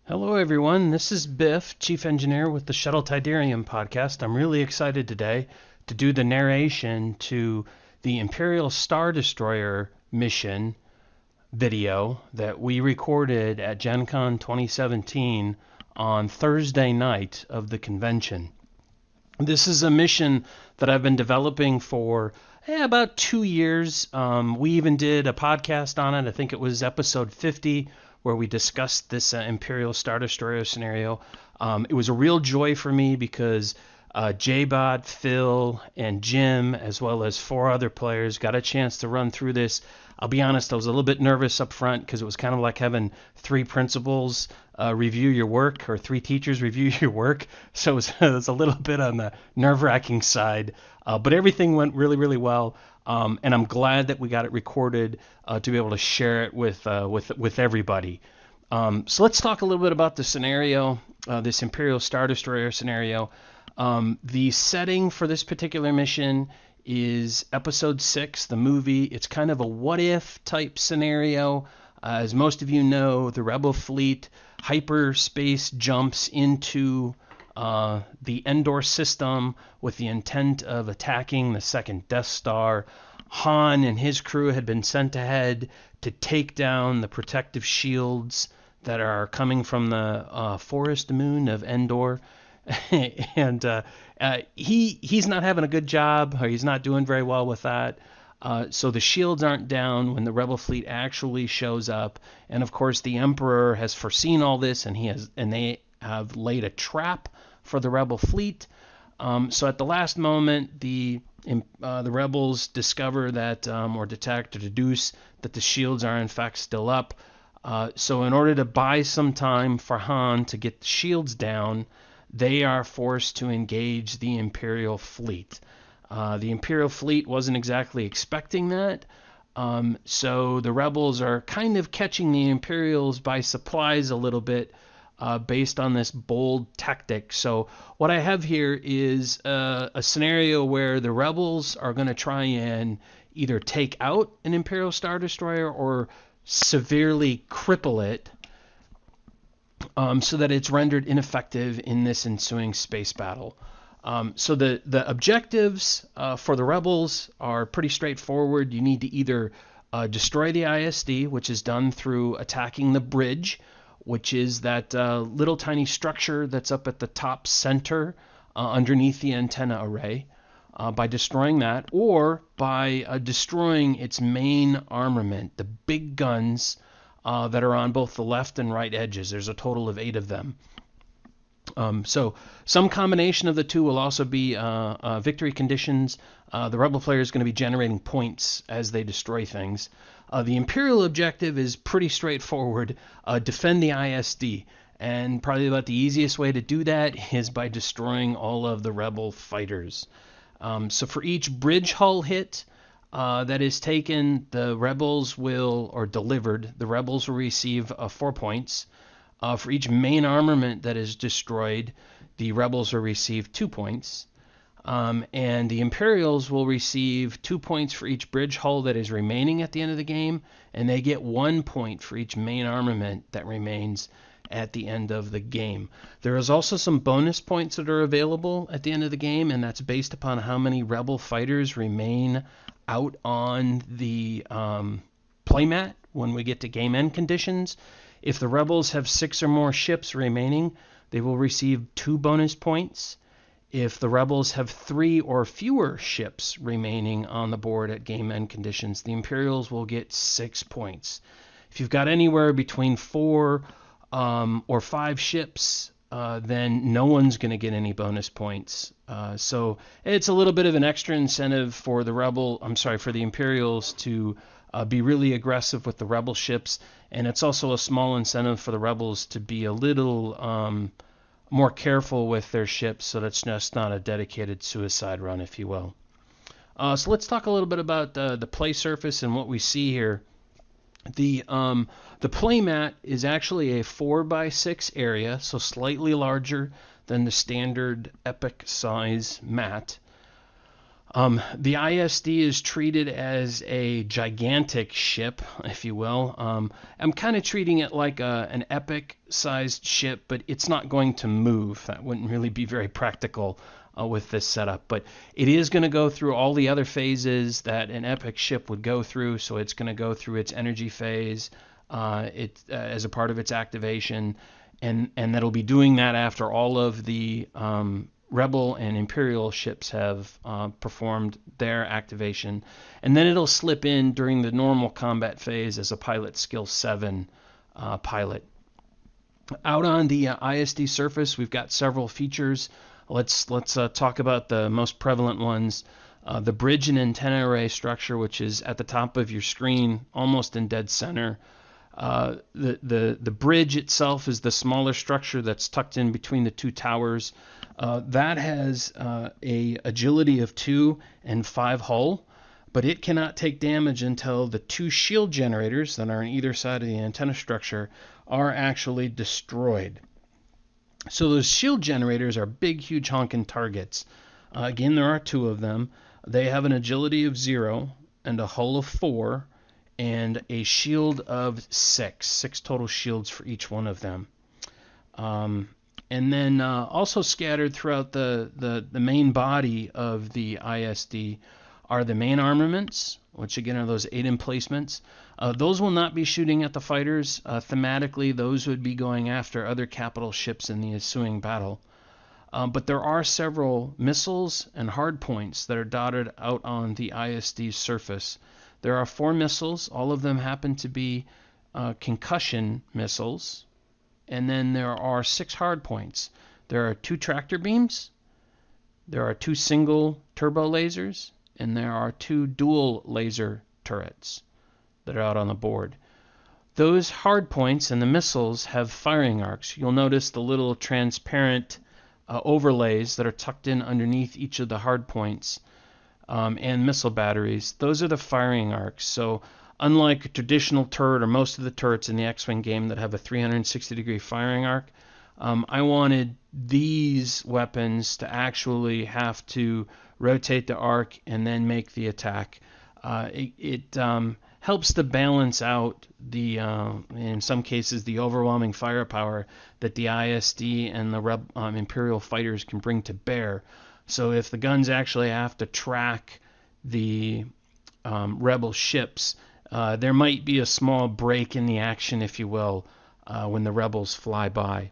Hello, everyone. This is Biff, Chief Engineer with the Shuttle Tydirium podcast. I'm really excited today to do the narration to the Imperial Star Destroyer mission video that we recorded at Gen Con 2017 on Thursday night of the convention. This is a mission that I've been developing for about 2 years. We even did a podcast on it. I think it was episode 50, where we discussed this Imperial Star Destroyer scenario. It was a real joy for me because J-Bot, Phil, and Jim, as well as 4 other players, got a chance to run through this. I'll be honest, I was a little bit nervous up front because it was kind of like having 3 principals review your work, or 3 teachers review your work. So it was a little bit on the nerve-wracking side. But everything went really, really well. And I'm glad that we got it recorded to be able to share it with everybody. So let's talk a little bit about the scenario, this Imperial Star Destroyer scenario. The setting for this particular mission is Episode 6, the movie. It's kind of a what-if type scenario. As most of you know, the Rebel fleet hyperspace jumps into the Endor system with the intent of attacking the second Death Star. Han and his crew had been sent ahead to take down the protective shields that are coming from the forest moon of Endor. And he's not having a good job, or he's not doing very well with that. So the shields aren't down when the Rebel fleet actually shows up. And of course, the Emperor has foreseen all this, and they have laid a trap for the Rebel fleet. So at the last moment, the rebels discover that, or detect or deduce that the shields are in fact still up. So in order to buy some time for Han to get the shields down, they are forced to engage the Imperial fleet. The Imperial fleet wasn't exactly expecting that. So the rebels are kind of catching the Imperials by surprise a little bit, based on this bold tactic. So what I have here is a scenario where the rebels are going to try and either take out an Imperial Star Destroyer or severely cripple it, so that it's rendered ineffective in this ensuing space battle. So the objectives for the rebels are pretty straightforward. You need to either destroy the ISD, which is done through attacking the bridge, which is that little tiny structure that's up at the top center underneath the antenna array, by destroying that, or by destroying its main armament, the big guns that are on both the left and right edges. There's a total of 8 of them. So some combination of the two will also be victory conditions. The Rebel player is going to be generating points as they destroy things. The Imperial objective is pretty straightforward. Defend the ISD. And probably about the easiest way to do that is by destroying all of the Rebel fighters. So for each bridge hull hit that is taken, the rebels will, or delivered, the rebels will receive 4 points. For each main armament that is destroyed, the rebels will receive 2 points. And the Imperials will receive 2 points for each bridge hull that is remaining at the end of the game, and they get 1 point for each main armament that remains at the end of the game. There is also some bonus points that are available at the end of the game, and that's based upon how many Rebel fighters remain out on the playmat when we get to game end conditions. If the Rebels have 6 or more ships remaining, they will receive 2 bonus points. If the Rebels have 3 or fewer ships remaining on the board at game end conditions, the Imperials will get 6 points. If you've got anywhere between 4 or 5 ships, then no one's going to get any bonus points. So it's a little bit of an extra incentive for the Imperials to be really aggressive with the Rebel ships, and it's also a small incentive for the Rebels to be a little more careful with their ships, so that's just not a dedicated suicide run, if you will. So let's talk a little bit about the play surface and what we see here. The playmat is actually a 4x6 area, so slightly larger than the standard Epic size mat. The ISD is treated as a gigantic ship, if you will. I'm kind of treating it like an epic-sized ship, but it's not going to move. That wouldn't really be very practical with this setup. But it is going to go through all the other phases that an epic ship would go through. So it's going to go through its energy phase as a part of its activation, and that'll be doing that after all of the Rebel and Imperial ships have performed their activation, and then it'll slip in during the normal combat phase as a pilot skill 7 pilot. Out on the ISD surface, we've got several features. Let's talk about the most prevalent ones. The bridge and antenna array structure, which is at the top of your screen, almost in dead center. The bridge itself is the smaller structure that's tucked in between the two towers. That has a agility of 2 and 5 hull, but it cannot take damage until the 2 shield generators that are on either side of the antenna structure are actually destroyed. So those shield generators are big, huge honking targets. Again, there are 2 of them. They have an agility of 0 and a hull of 4 and a shield of 6 total shields for each one of them. And then also scattered throughout the main body of the ISD are the main armaments, which again are those 8 emplacements. Those will not be shooting at the fighters. Thematically, those would be going after other capital ships in the ensuing battle. But there are several missiles and hardpoints that are dotted out on the ISD's surface. There are 4 missiles. All of them happen to be concussion missiles. And then there are 6 hardpoints. There are 2 tractor beams. There are 2 single turbo lasers. And there are 2 dual laser turrets that are out on the board. Those hardpoints and the missiles have firing arcs. You'll notice the little transparent overlays that are tucked in underneath each of the hardpoints and missile batteries. Those are the firing arcs. So unlike a traditional turret or most of the turrets in the X-Wing game that have a 360-degree firing arc, I wanted these weapons to actually have to rotate the arc and then make the attack. It helps to balance out the, in some cases, the overwhelming firepower that the ISD and the Imperial fighters can bring to bear. So if the guns actually have to track the Rebel ships, there might be a small break in the action, if you will, when the Rebels fly by.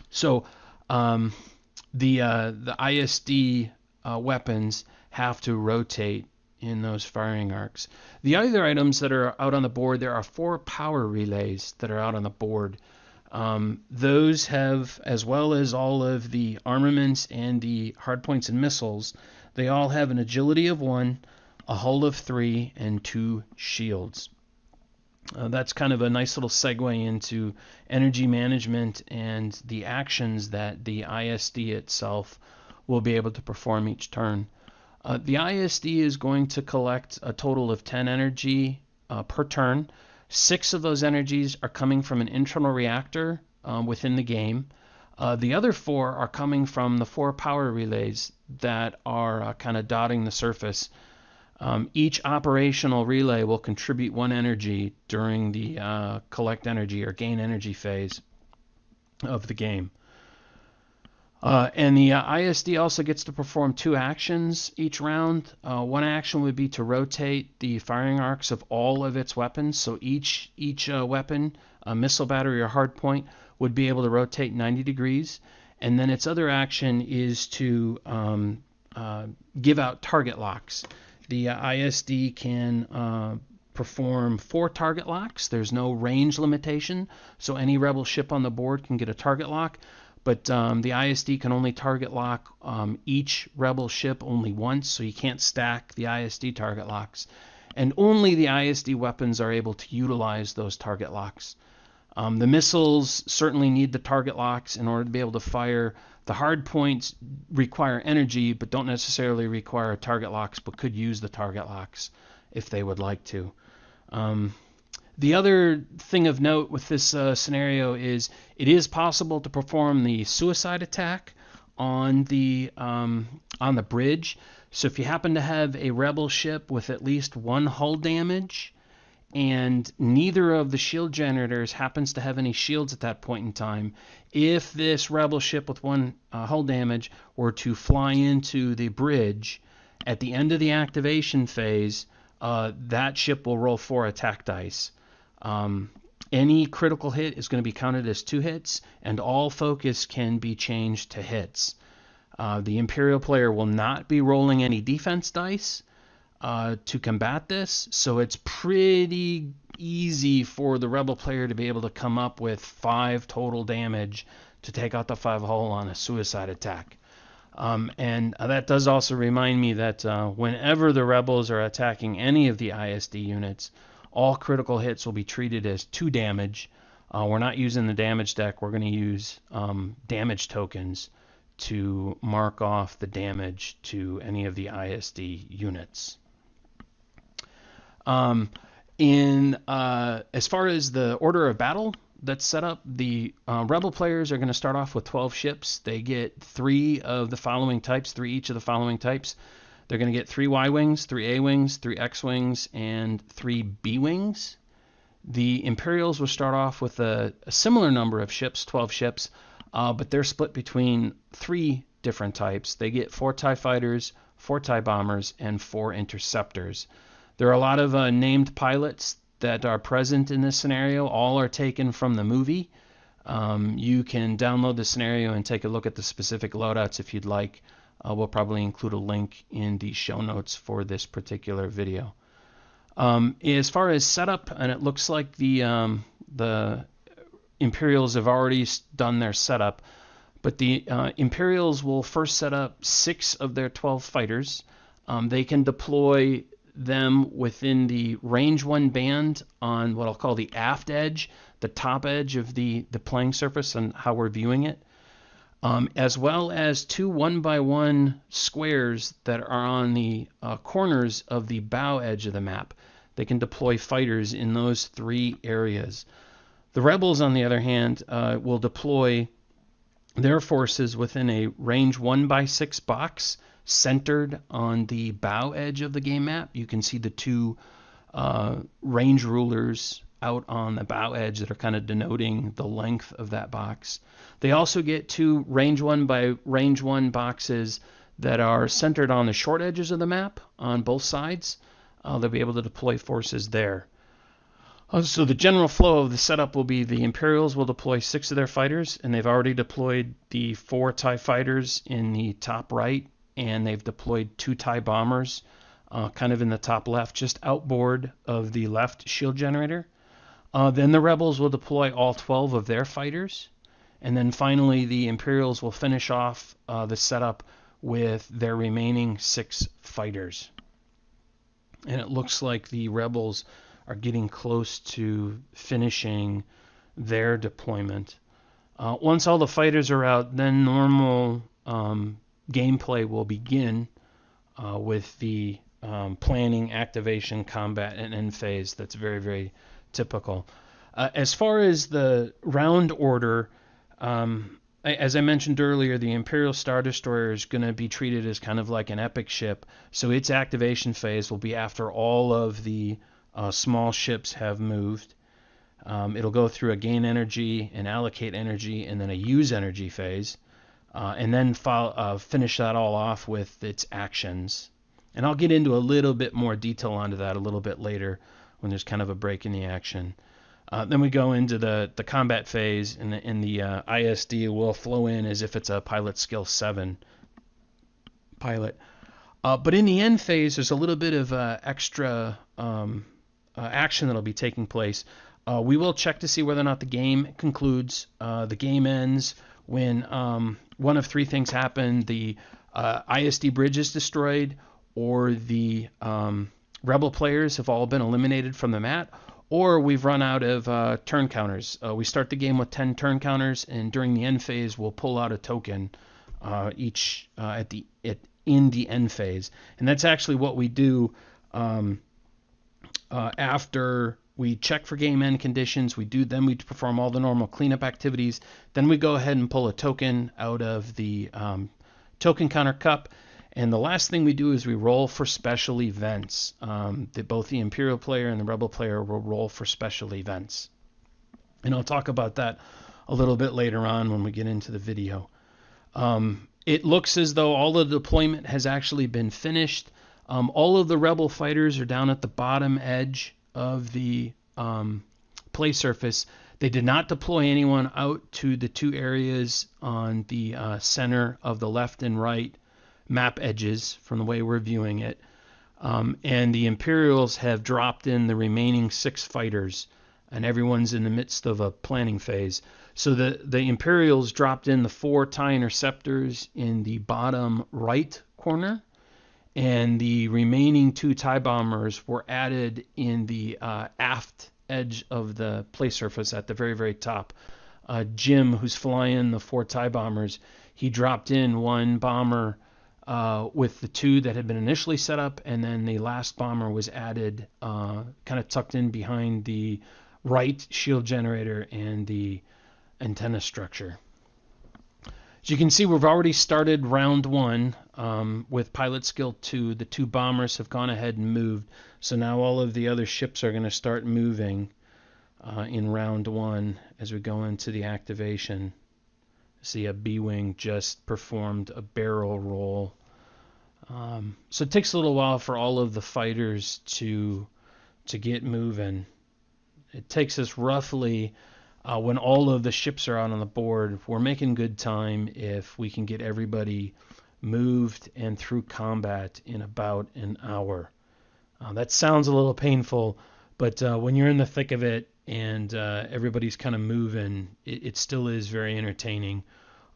So the ISD weapons have to rotate in those firing arcs. The other items that are out on the board, there are 4 power relays that are out on the board. Those have, as well as all of the armaments and the hardpoints and missiles, they all have an agility of 1, a hull of 3, and 2 shields. That's kind of a nice little segue into energy management and the actions that the ISD itself will be able to perform each turn. The ISD is going to collect a total of 10 energy per turn. 6 of those energies are coming from an internal reactor within the game. The other 4 are coming from the 4 power relays that are kind of dotting the surface. Each operational relay will contribute 1 energy during the collect energy or gain energy phase of the game. And the ISD also gets to perform 2 actions each round. One action would be to rotate the firing arcs of all of its weapons. So each weapon, a missile battery or hardpoint, would be able to rotate 90 degrees. And then its other action is to give out target locks. The ISD can perform 4 target locks. There's no range limitation, so any Rebel ship on the board can get a target lock. But the ISD can only target lock each Rebel ship only once, so you can't stack the ISD target locks. And only the ISD weapons are able to utilize those target locks. The missiles certainly need the target locks in order to be able to fire. The hard points require energy, but don't necessarily require target locks, but could use the target locks if they would like to. The other thing of note with this scenario is it is possible to perform the suicide attack on the bridge. So if you happen to have a rebel ship with at least one hull damage, and neither of the shield generators happens to have any shields at that point in time, if this rebel ship with one hull damage were to fly into the bridge at the end of the activation phase, that ship will roll 4 attack dice. Any critical hit is going to be counted as 2 hits, and all focus can be changed to hits. The Imperial player will not be rolling any defense dice to combat this, so it's pretty easy for the Rebel player to be able to come up with 5 total damage to take out the 5 hull on a suicide attack. And that does also remind me that whenever the Rebels are attacking any of the ISD units, all critical hits will be treated as 2 damage. We're not using the damage deck. We're going to use damage tokens to mark off the damage to any of the ISD units. As far as the order of battle that's set up, the Rebel players are going to start off with 12 ships. They get 3 of the following types, 3 each of the following types. They're going to get 3 Y-Wings, 3 A-Wings, 3 X-Wings, and 3 B-Wings. The Imperials will start off with a similar number of ships, 12 ships, but they're split between 3 different types. They get 4 TIE Fighters, 4 TIE Bombers, and 4 Interceptors. There are a lot of named pilots that are present in this scenario. All are taken from the movie. You can download the scenario and take a look at the specific loadouts if you'd like. We'll probably include a link in the show notes for this particular video. As far as setup, and it looks like the Imperials have already done their setup, but the Imperials will first set up 6 of their 12 fighters. They can deploy them within the range 1 band on what I'll call the aft edge, the top edge of the playing surface and how we're viewing it, as well as 2 1x1 squares that are on the corners of the bow edge of the map. They can deploy fighters in those 3 areas. The Rebels, on the other hand, will deploy their forces within a range 1x6 box centered on the bow edge of the game map. You can see the 2 range rulers out on the bow edge that are kind of denoting the length of that box. They also get 2 range 1 by range 1 boxes that are centered on the short edges of the map on both sides. They'll be able to deploy forces there. So the general flow of the setup will be the Imperials will deploy 6 of their fighters, and they've already deployed the 4 TIE Fighters in the top right, and they've deployed 2 TIE Bombers kind of in the top left, just outboard of the left shield generator. Then the Rebels will deploy all 12 of their fighters, and then finally the Imperials will finish off the setup with their remaining 6 fighters. And it looks like the Rebels are getting close to finishing their deployment. Once all the fighters are out, then normal gameplay will begin with the planning, activation, combat, and end phase. That's very, very typical. As far as the round order, as I mentioned earlier, the Imperial Star Destroyer is going to be treated as kind of like an epic ship. So its activation phase will be after all of the small ships have moved. It'll go through a gain energy, an allocate energy, and then a use energy phase. And then finish that all off with its actions. And I'll get into a little bit more detail onto that a little bit later when there's kind of a break in the action. Then we go into the combat phase, and the ISD will flow in as if it's a pilot skill 7 pilot. But in the end phase, there's a little bit of extra action that'll be taking place. We will check to see whether or not the game concludes. The game ends when one of 3 things happen. The ISD bridge is destroyed, or the Rebel players have all been eliminated from the map, or we've run out of turn counters. We start the game with 10 turn counters, and during the end phase, we'll pull out a token each in the end phase. And that's actually what we do after We check for game end conditions. We perform all the normal cleanup activities. Then we go ahead and pull a token out of the token counter cup. And the last thing we do is we roll for special events. Both the Imperial player and the Rebel player will roll for special events. And I'll talk about that a little bit later on when we get into the video. It looks as though all of the deployment has actually been finished. All of the Rebel fighters are down at the bottom edge of the play surface. They did not deploy anyone out to the two areas on the center of the left and right map edges from the way we're viewing it. And the Imperials have dropped in the remaining 6 fighters, and everyone's in the midst of a planning phase. So the Imperials dropped in the 4 TIE Interceptors in the bottom right corner, and the remaining 2 TIE bombers were added in the aft edge of the play surface at the very, very top. Jim, who's flying the 4 TIE bombers, he dropped in 1 bomber with the 2 that had been initially set up, and then the last bomber was added kind of tucked in behind the right shield generator and the antenna structure. As you can see, we've already started round 1 with pilot skill 2. The 2 bombers have gone ahead and moved, so now all of the other ships are going to start moving in round 1 as we go into the activation. See, a B-wing just performed a barrel roll. So it takes a little while for all of the fighters to get moving. It takes us roughly, when all of the ships are out on the board, we're making good time if we can get everybody moved and through combat in about an hour. That sounds a little painful, but when you're in the thick of it and everybody's kind of moving, it still is very entertaining.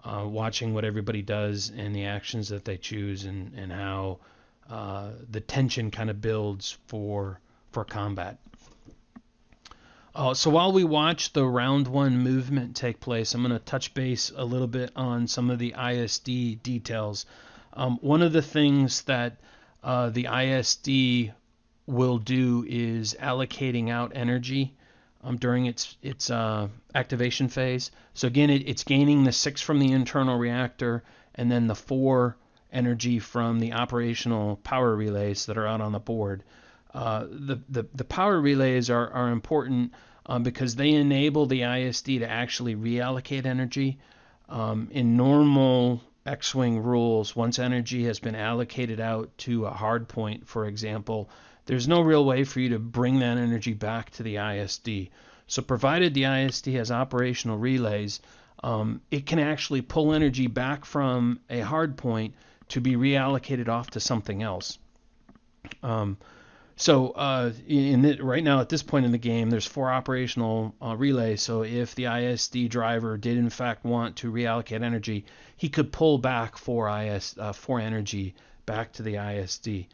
Watching what everybody does and the actions that they choose, and how the tension kind of builds for combat. So while we watch the round 1 movement take place, I'm going to touch base a little bit on some of the ISD details. One of the things that the ISD will do is allocating out energy during its activation phase. So again, it's gaining the 6 from the internal reactor, and then the 4 energy from the operational power relays that are out on the board. The power relays are important because they enable the ISD to actually reallocate energy. In normal X-Wing rules, once energy has been allocated out to a hard point, for example, there's no real way for you to bring that energy back to the ISD. So provided the ISD has operational relays, it can actually pull energy back from a hard point to be reallocated off to something else. Right now at this point in the game, there's 4 operational relays. So if the ISD driver did in fact want to reallocate energy, he could pull back 4 energy back to the ISD.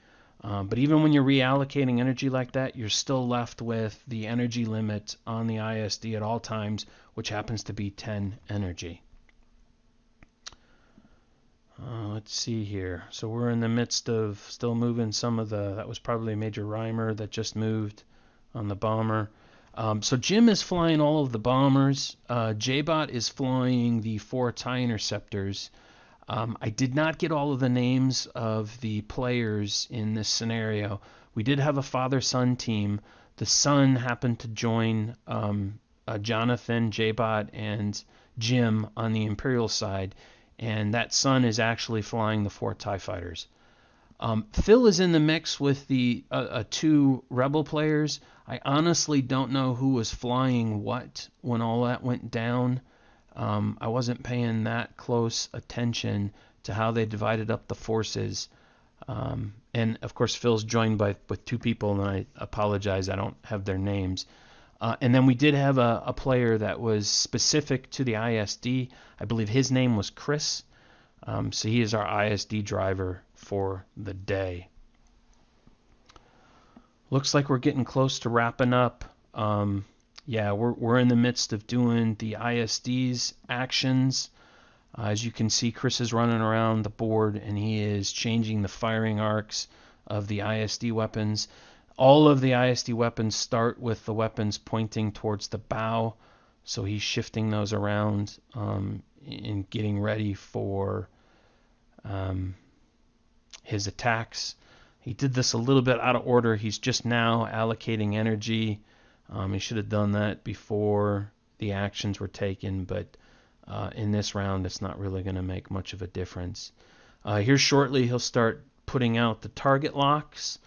But even when you're reallocating energy like that, you're still left with the energy limit on the ISD at all times, which happens to be 10 energy. Let's see here. So we're in the midst of still moving some of that was probably Major Reimer that just moved on the bomber. So Jim is flying all of the bombers. J-Bot is flying the 4 TIE Interceptors. I did not get all of the names of the players in this scenario. We did have a father-son team. The son happened to join Jonathan, J-Bot, and Jim on the Imperial side, and that son is actually flying the 4 TIE Fighters. Phil is in the mix with the 2 Rebel players. I honestly don't know who was flying what when all that went down. I wasn't paying that close attention to how they divided up the forces. And of course, Phil's joined with 2 people, and I apologize, I don't have their names. And then we did have a player that was specific to the ISD. I believe his name was Chris. So he is our ISD driver for the day. Looks like we're getting close to wrapping up. Yeah, we're in the midst of doing the ISD's actions. As you can see, Chris is running around the board, and he is changing the firing arcs of the ISD weapons. All of the ISD weapons start with the weapons pointing towards the bow, so he's shifting those around and getting ready for his attacks. He did this a little bit out of order. He's just now allocating energy. He should have done that before the actions were taken, but in this round it's not really going to make much of a difference. Here shortly he'll start putting out the target locks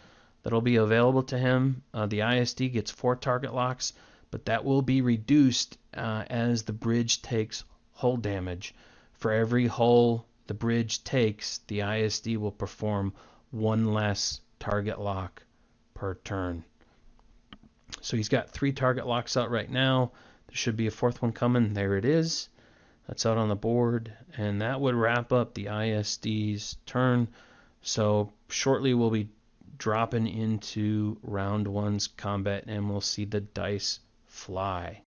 that'll be available to him. The ISD gets 4 target locks, but that will be reduced as the bridge takes hull damage. For every hull the bridge takes, the ISD will perform 1 less target lock per turn. So he's got 3 target locks out right now. There should be a 4th one coming. There it is. That's out on the board, and that would wrap up the ISD's turn. So shortly we'll be dropping into round 1's combat, and we'll see the dice fly.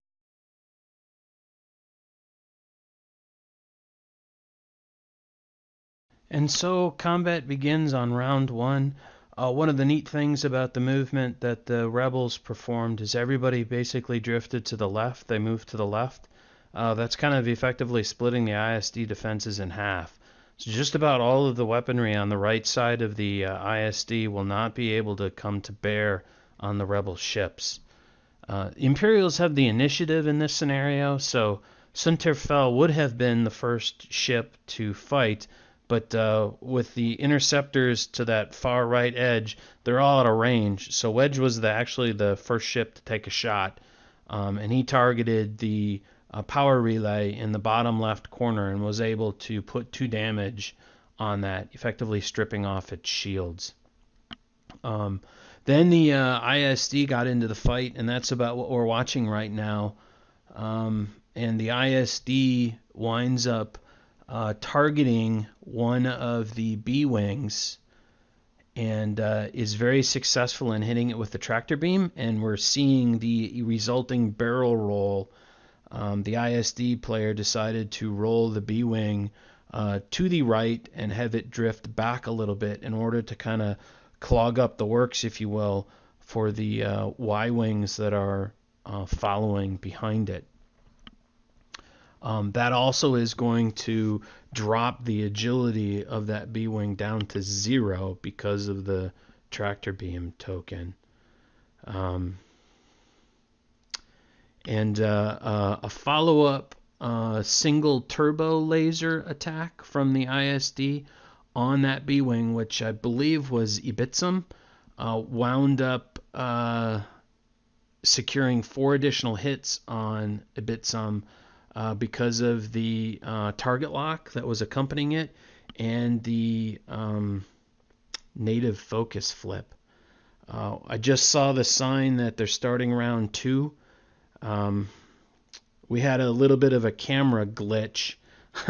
And so combat begins on round 1. One of the neat things about the movement that the rebels performed is everybody basically drifted to the left. They moved to the left. That's kind of effectively splitting the ISD defenses in half. So just about all of the weaponry on the right side of the ISD will not be able to come to bear on the rebel ships. Imperials have the initiative in this scenario, so Sunterfell would have been the first ship to fight, but with the Interceptors to that far right edge, they're all out of range. So Wedge was actually the first ship to take a shot, and he targeted the power relay in the bottom left corner and was able to put 2 damage on that, effectively stripping off its shields. Then the ISD got into the fight, and that's about what we're watching right now. And the ISD winds up targeting one of the B-wings and is very successful in hitting it with the tractor beam, and we're seeing the resulting barrel roll. The ISD player decided to roll the B-wing to the right and have it drift back a little bit in order to kind of clog up the works, if you will, for the Y-wings that are following behind it. That also is going to drop the agility of that B-wing down to 0 because of the tractor beam token. And a follow-up single turbo laser attack from the ISD on that B-wing, which I believe was Ibitsum, wound up securing 4 additional hits on Ibitsum because of the target lock that was accompanying it and the native focus flip. I just saw the sign that they're starting round 2. We had a little bit of a camera glitch,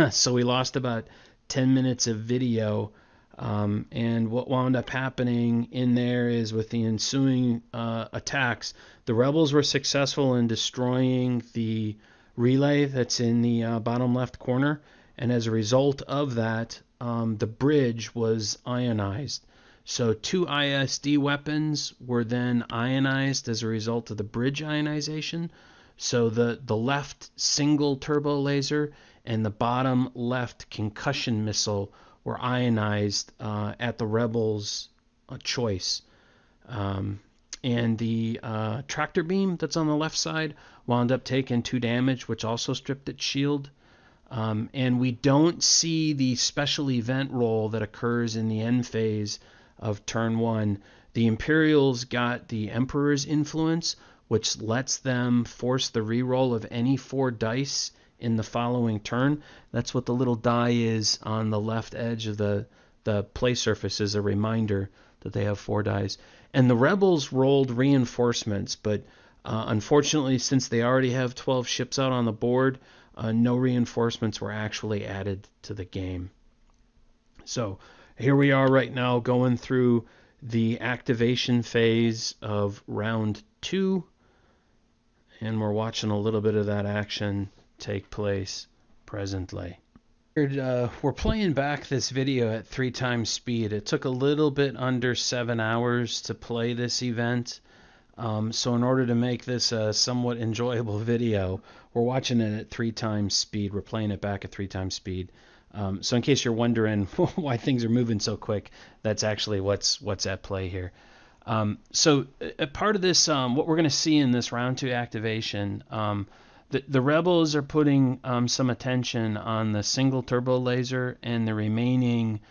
so we lost about 10 minutes of video. And what wound up happening in there is with the ensuing attacks, the rebels were successful in destroying the relay that's in the bottom left corner, and as a result of that, the bridge was ionized. So 2 ISD weapons were then ionized as a result of the bridge ionization. So the left single turbo laser and the bottom left concussion missile were ionized at the rebels' choice. And the tractor beam that's on the left side wound up taking 2 damage, which also stripped its shield. And we don't see the special event roll that occurs in the end phase of turn 1. The Imperials got the Emperor's influence, which lets them force the reroll of any 4 dice in the following turn. That's what the little die is on the left edge of the play surface, is a reminder that they have 4 dice. And the rebels rolled reinforcements, but unfortunately, since they already have 12 ships out on the board, no reinforcements were actually added to the game. So here we are right now going through the activation phase of round 2, and we're watching a little bit of that action take place presently. We're playing back this video at 3 times speed. It took a little bit under 7 hours to play this event. So in order to make this a somewhat enjoyable video, we're watching it at 3 times speed. We're playing it back at 3 times speed. So in case you're wondering why things are moving so quick, that's actually what's at play here. So a part of this, what we're going to see in this round 2 activation, the rebels are putting some attention on the single turbo laser and the remaining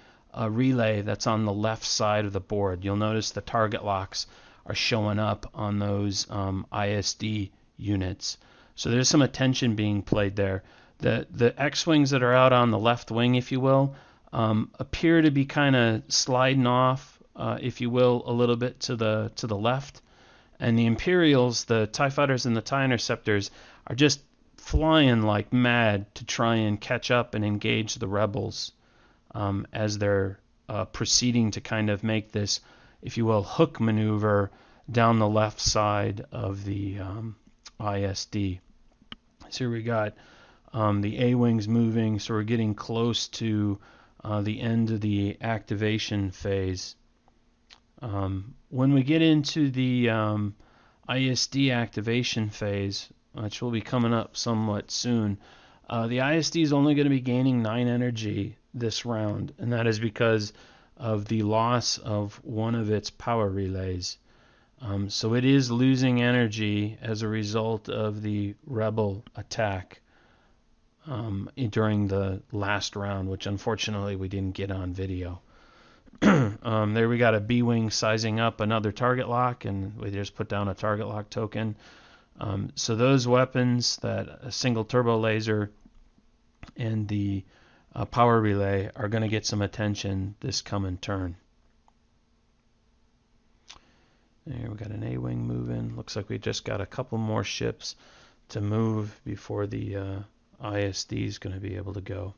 relay that's on the left side of the board. You'll notice the target locks are showing up on those ISD units. So there's some attention being played there. The X-Wings that are out on the left wing, if you will, appear to be kind of sliding off, if you will, a little bit to the left. And the Imperials, the TIE Fighters and the TIE Interceptors, are just flying like mad to try and catch up and engage the rebels as they're proceeding to kind of make this, if you will, hook maneuver down the left side of the ISD. So here we got the A-Wings moving, so we're getting close to the end of the activation phase. When we get into the ISD activation phase, which will be coming up somewhat soon, the ISD is only going to be gaining 9 energy this round, and that is because of the loss of one of its power relays. So it is losing energy as a result of the rebel attack during the last round, which unfortunately we didn't get on video. There we got a B-Wing sizing up another target lock, and we just put down a target lock token. So those weapons, that a single turbo laser and the power relay, are going to get some attention this coming turn. There we got an A-Wing moving. Looks like we just got a couple more ships to move before the ISD is going to be able to go.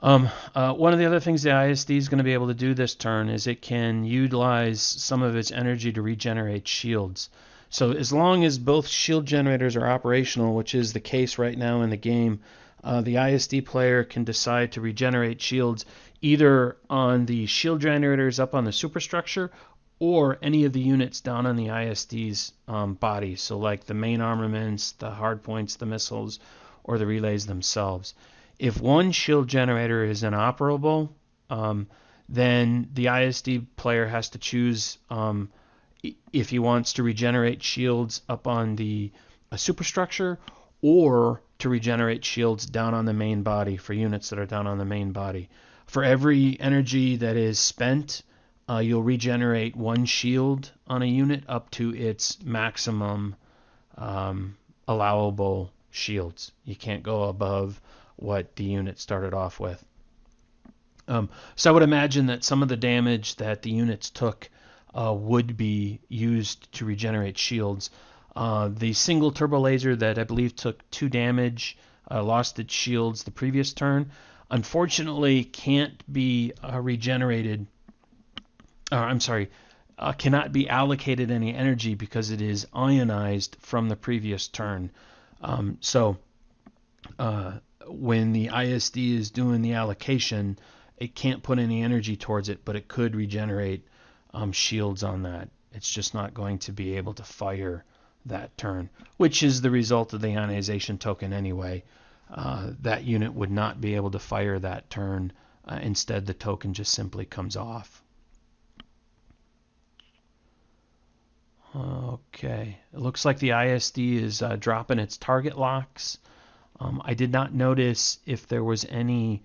One of the other things the ISD is going to be able to do this turn is it can utilize some of its energy to regenerate shields. So as long as both shield generators are operational, which is the case right now in the game, the ISD player can decide to regenerate shields either on the shield generators up on the superstructure or any of the units down on the ISD's body. So like the main armaments, the hardpoints, the missiles, or the relays themselves. If one shield generator is inoperable, then the ISD player has to choose if he wants to regenerate shields up on the superstructure or to regenerate shields down on the main body for units that are down on the main body. For every energy that is spent, you'll regenerate one shield on a unit up to its maximum allowable shields. You can't go above what the unit started off with. So I would imagine that some of the damage that the units took would be used to regenerate shields. The single turbo laser that I believe took 2 damage lost its shields the previous turn. Unfortunately, can't be regenerated. Cannot be allocated any energy because it is ionized from the previous turn. When the ISD is doing the allocation, it can't put any energy towards it, but it could regenerate shields on that. It's just not going to be able to fire that turn, which is the result of the ionization token anyway. That unit would not be able to fire that turn. Instead, the token just simply comes off. Okay, it looks like the ISD is dropping its target locks. I did not notice if there was any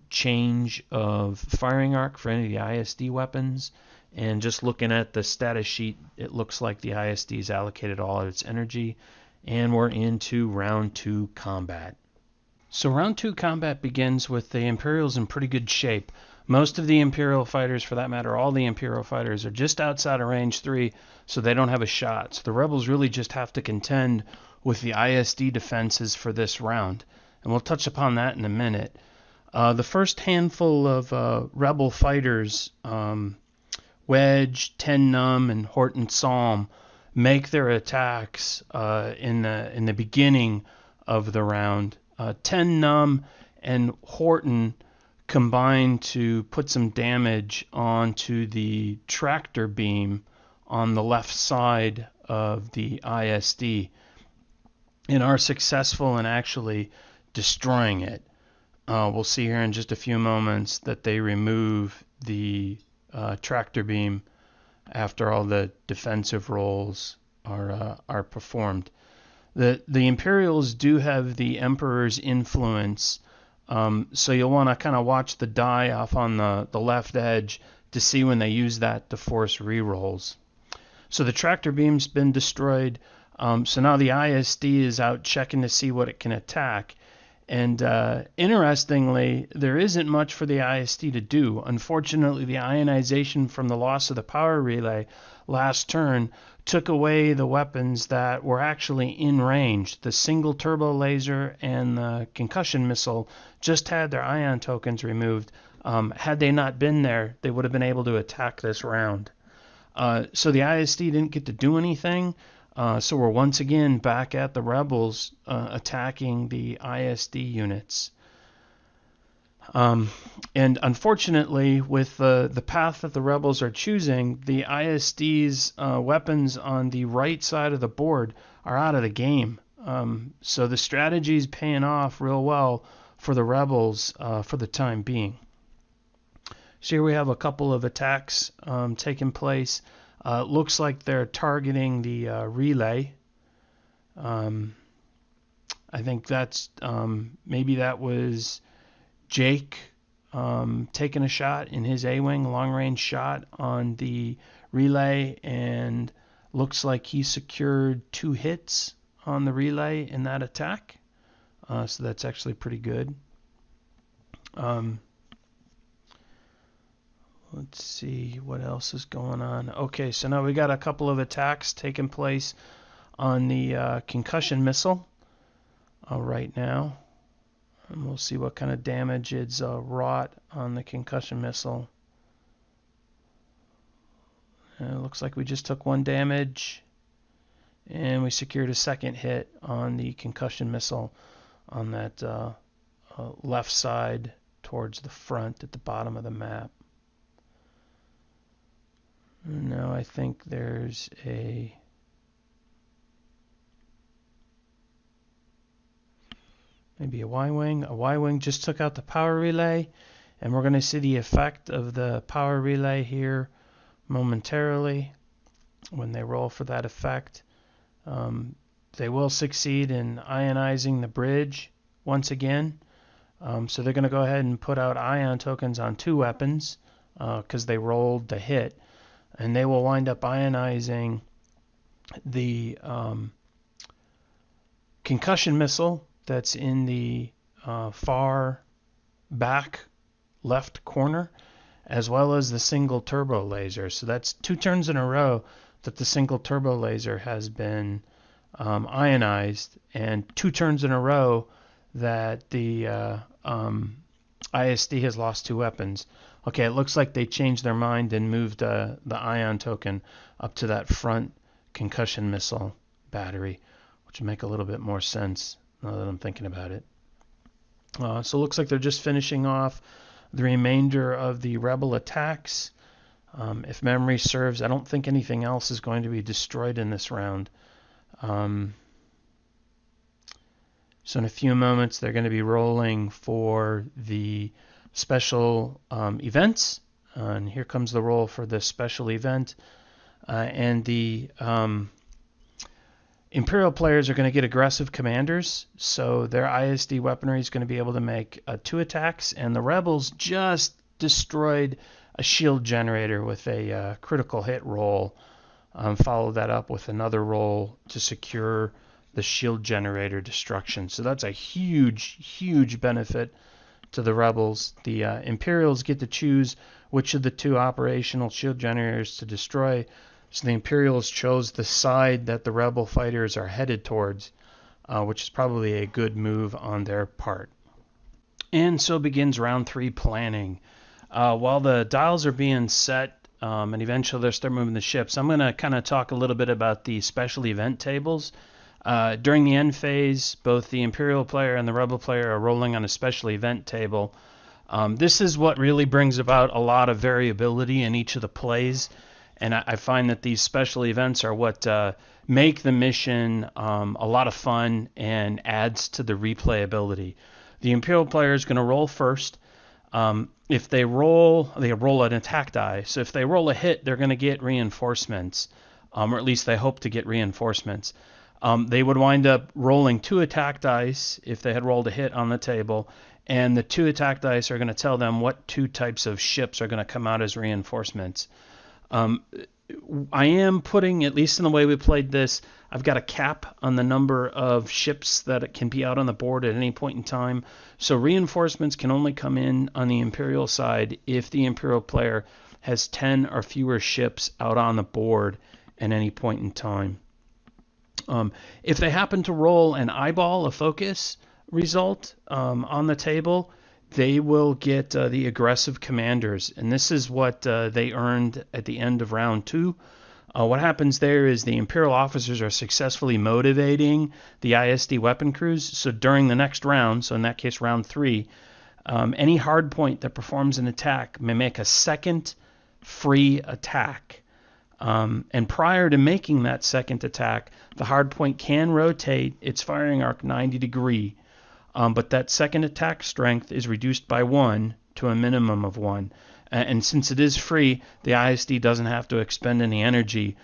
change of firing arc for any of the ISD weapons, and just looking at the status sheet, it looks like the ISD has allocated all of its energy, and we're into round 2 combat. So round 2 combat begins with the Imperials in pretty good shape. Most of the Imperial fighters, for that matter, all the Imperial fighters, are just outside of range 3, so they don't have a shot. So the Rebels really just have to contend with the ISD defenses for this round, and we'll touch upon that in a minute. The first handful of Rebel fighters, Wedge, Ten Numb, and Horton Psalm, make their attacks in the beginning of the round. 10 Num and Horton combined to put some damage onto the tractor beam on the left side of the ISD and are successful in actually destroying it. We'll see here in just a few moments that they remove the tractor beam after all the defensive roles are performed. The Imperials do have the Emperor's influence, so you'll want to kind of watch the die off on the left edge to see when they use that to force rerolls. So the tractor beam's been destroyed, so now the ISD is out checking to see what it can attack. And interestingly, there isn't much for the ISD to do. Unfortunately, the ionization from the loss of the power relay last turn took away the weapons that were actually in range. The single turbo laser and the concussion missile just had their ion tokens removed. Had they not been there, they would have been able to attack this round. So the ISD didn't get to do anything. So we're once again back at the rebels attacking the ISD units. And unfortunately, with the path that the rebels are choosing, the ISD's weapons on the right side of the board are out of the game. So the strategy is paying off real well for the rebels for the time being. So here we have a couple of attacks taking place. Looks like they're targeting the relay. I think that's maybe that was Jake taking a shot in his A-wing, long-range shot on the relay, and looks like he secured 2 hits on the relay in that attack. So that's actually pretty good. Let's see what else is going on. Okay, so now we got a couple of attacks taking place on the concussion missile right now. And we'll see what kind of damage it's wrought on the concussion missile. And it looks like we just took 1 damage. And we secured a second hit on the concussion missile on that left side towards the front at the bottom of the map. Now I think there's maybe a Y-wing. A Y-wing just took out the power relay, and we're going to see the effect of the power relay here momentarily when they roll for that effect. They will succeed in ionizing the bridge once again. So they're going to go ahead and put out ion tokens on 2 weapons because they rolled the hit. And they will wind up ionizing the concussion missile that's in the far back left corner, as well as the single turbo laser. So that's 2 turns in a row that the single turbo laser has been ionized, and 2 turns in a row that the ISD has lost 2 weapons. Okay, it looks like they changed their mind and moved the ion token up to that front concussion missile battery, which would make a little bit more sense now that I'm thinking about it. So it looks like they're just finishing off the remainder of the rebel attacks. If memory serves, I don't think anything else is going to be destroyed in this round. So in a few moments, they're going to be rolling for the special events. And here comes the roll for the special event. And the Imperial players are going to get aggressive commanders. So their ISD weaponry is going to be able to make 2 attacks. And the rebels just destroyed a shield generator with a critical hit roll. Followed that up with another roll to secure the shield generator destruction. So that's a huge, huge benefit to the rebels. The Imperials get to choose which of the 2 operational shield generators to destroy. So the Imperials chose the side that the rebel fighters are headed towards, which is probably a good move on their part. And so begins round 3 planning. While the dials are being set and eventually they'll start moving the ships, I'm going to kind of talk a little bit about the special event tables. During the end phase, both the Imperial player and the Rebel player are rolling on a special event table. This is what really brings about a lot of variability in each of the plays, and I find that these special events are what make the mission a lot of fun and adds to the replayability. The Imperial player is going to roll first. If they roll an attack die. So if they roll a hit, they're going to get reinforcements, or at least they hope to get reinforcements. They would wind up rolling 2 attack dice if they had rolled a hit on the table, and the 2 attack dice are going to tell them what 2 types of ships are going to come out as reinforcements. I am putting, at least in the way we played this, I've got a cap on the number of ships that can be out on the board at any point in time. So reinforcements can only come in on the Imperial side if the Imperial player has 10 or fewer ships out on the board at any point in time. If they happen to roll an eyeball, a focus result on the table, they will get the aggressive commanders, and this is what they earned at the end of round 2. What happens there is the Imperial officers are successfully motivating the ISD weapon crews, so during the next round, so in that case round 3, any hardpoint that performs an attack may make a second free attack. And prior to making that second attack, the hardpoint can rotate its firing arc 90 degrees. But that second attack strength is reduced by 1 to a minimum of 1. And since it is free, the ISD doesn't have to expend any energy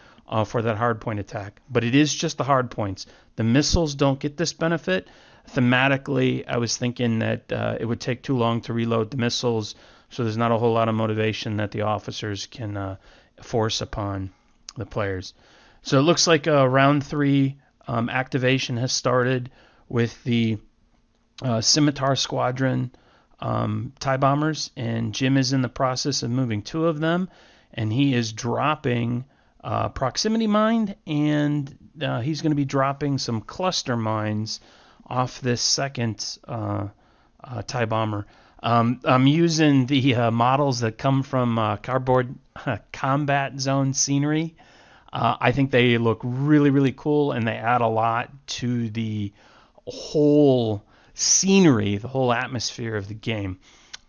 for that hardpoint attack. But it is just the hardpoints. The missiles don't get this benefit. Thematically, I was thinking that it would take too long to reload the missiles, so there's not a whole lot of motivation that the officers can force upon the players. So it looks like round 3 activation has started with the Scimitar Squadron TIE bombers, and Jim is in the process of moving 2 of them, and he is dropping proximity mine, and he's going to be dropping some cluster mines off this second TIE bomber. I'm using the models that come from cardboard Combatzone scenery. I think they look really, really cool, and they add a lot to the whole scenery, the whole atmosphere of the game.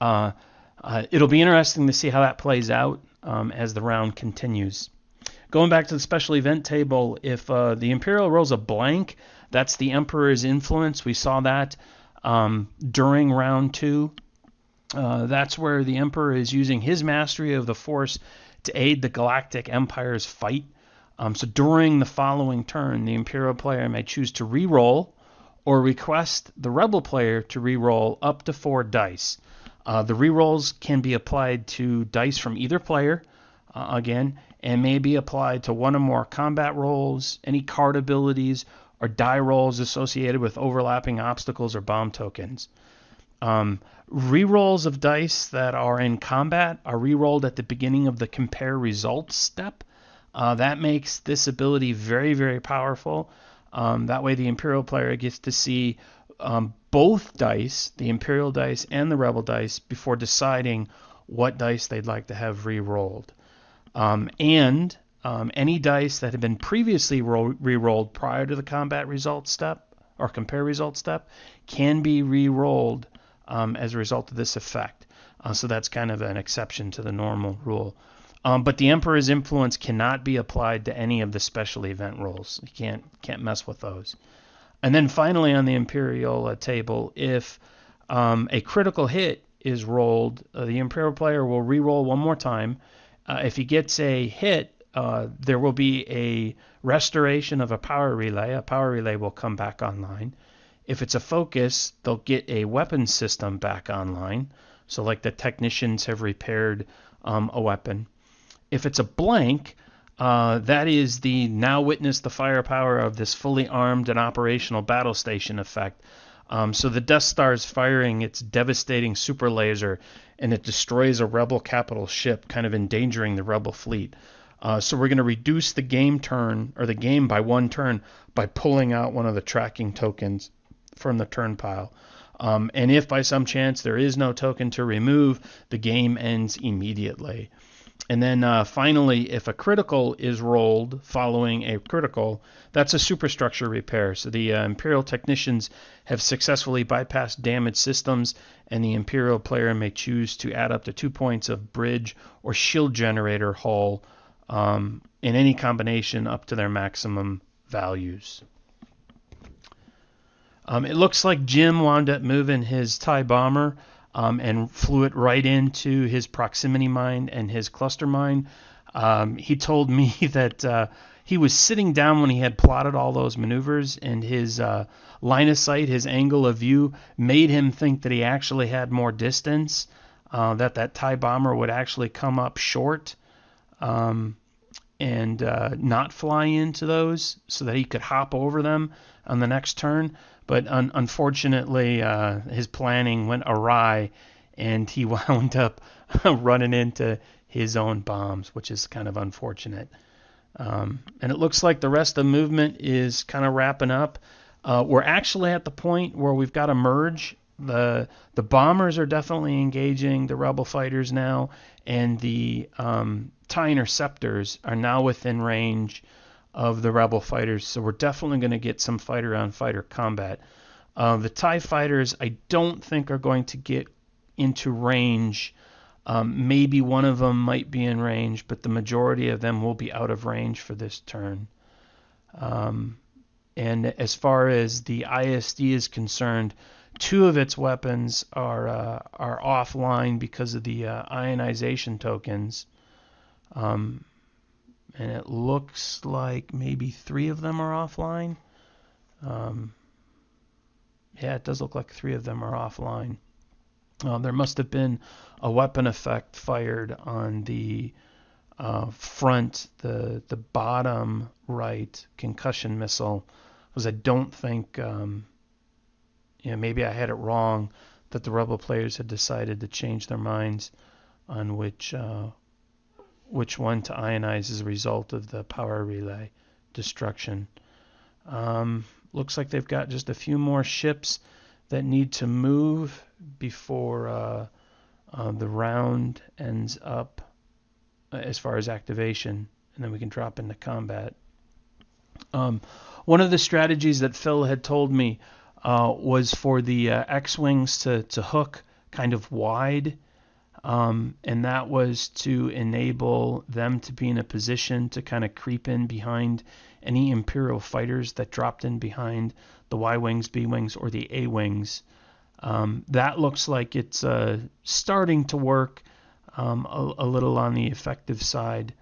It'll be interesting to see how that plays out as the round continues. Going back to the special event table, if the Imperial rolls a blank, that's the Emperor's influence. We saw that during round 2. That's where the Emperor is using his mastery of the Force to aid the Galactic Empire's fight. So during the following turn, the Imperial player may choose to re-roll or request the Rebel player to re-roll up to 4 dice. The re-rolls can be applied to dice from either player, again, and may be applied to 1 or more combat rolls, any card abilities, or die rolls associated with overlapping obstacles or bomb tokens. Re-rolls of dice that are in combat are re-rolled at the beginning of the compare results step. That makes this ability very, very powerful. That way the Imperial player gets to see both dice, the Imperial dice and the Rebel dice, before deciding what dice they'd like to have re-rolled. Any dice that had been previously re-rolled prior to the combat results step or compare results step can be re-rolled as a result of this effect. So that's kind of an exception to the normal rule. But the Emperor's influence cannot be applied to any of the special event rolls. You can't mess with those. And then finally on the Imperial table, if a critical hit is rolled, the Imperial player will re-roll 1 more time. If he gets a hit, there will be a restoration of a power relay. A power relay will come back online. If it's a focus, they'll get a weapon system back online. So like the technicians have repaired a weapon. If it's a blank, that is the now witness the firepower of this fully armed and operational battle station effect. So the Death Star is firing its devastating super laser, and it destroys a Rebel capital ship, kind of endangering the Rebel fleet. So we're going to reduce the game turn, or the game by 1 turn, by pulling out one of the tracking tokens from the turn pile. And if by some chance there is no token to remove, the game ends immediately. And then finally, if a critical is rolled following a critical, that's a superstructure repair. So the Imperial technicians have successfully bypassed damaged systems, and the Imperial player may choose to add up to 2 points of bridge or shield generator hull in any combination up to their maximum values. It looks like Jim wound up moving his TIE bomber and flew it right into his proximity mine and his cluster mine. He told me that he was sitting down when he had plotted all those maneuvers, and his line of sight, his angle of view, made him think that he actually had more distance, that TIE bomber would actually come up short and not fly into those so that he could hop over them on the next turn. But unfortunately, his planning went awry, and he wound up running into his own bombs, which is kind of unfortunate. And it looks like the rest of the movement is kind of wrapping up. We're actually at the point where we've got to merge. The bombers are definitely engaging the rebel fighters now, and the TIE interceptors are now within range of the rebel fighters, so we're definitely going to get some fighter-on-fighter combat. The TIE fighters I don't think are going to get into range. Maybe one of them might be in range, but the majority of them will be out of range for this turn. And as far as the ISD is concerned, 2 of its weapons are offline because of the ionization tokens. And it looks like maybe 3 of them are offline. Yeah, it does look like 3 of them are offline. There must have been a weapon effect fired on the front, the bottom right concussion missile, because I don't think, maybe I had it wrong, that the rebel players had decided to change their minds on which one to ionize as a result of the power relay destruction. Looks like they've got just a few more ships that need to move before the round ends up as far as activation, and then we can drop into combat. One of the strategies that Phil had told me was for the X-Wings to hook kind of wide, and that was to enable them to be in a position to kind of creep in behind any Imperial fighters that dropped in behind the Y-Wings, B-Wings, or the A-Wings. That looks like it's starting to work a little on the effective side,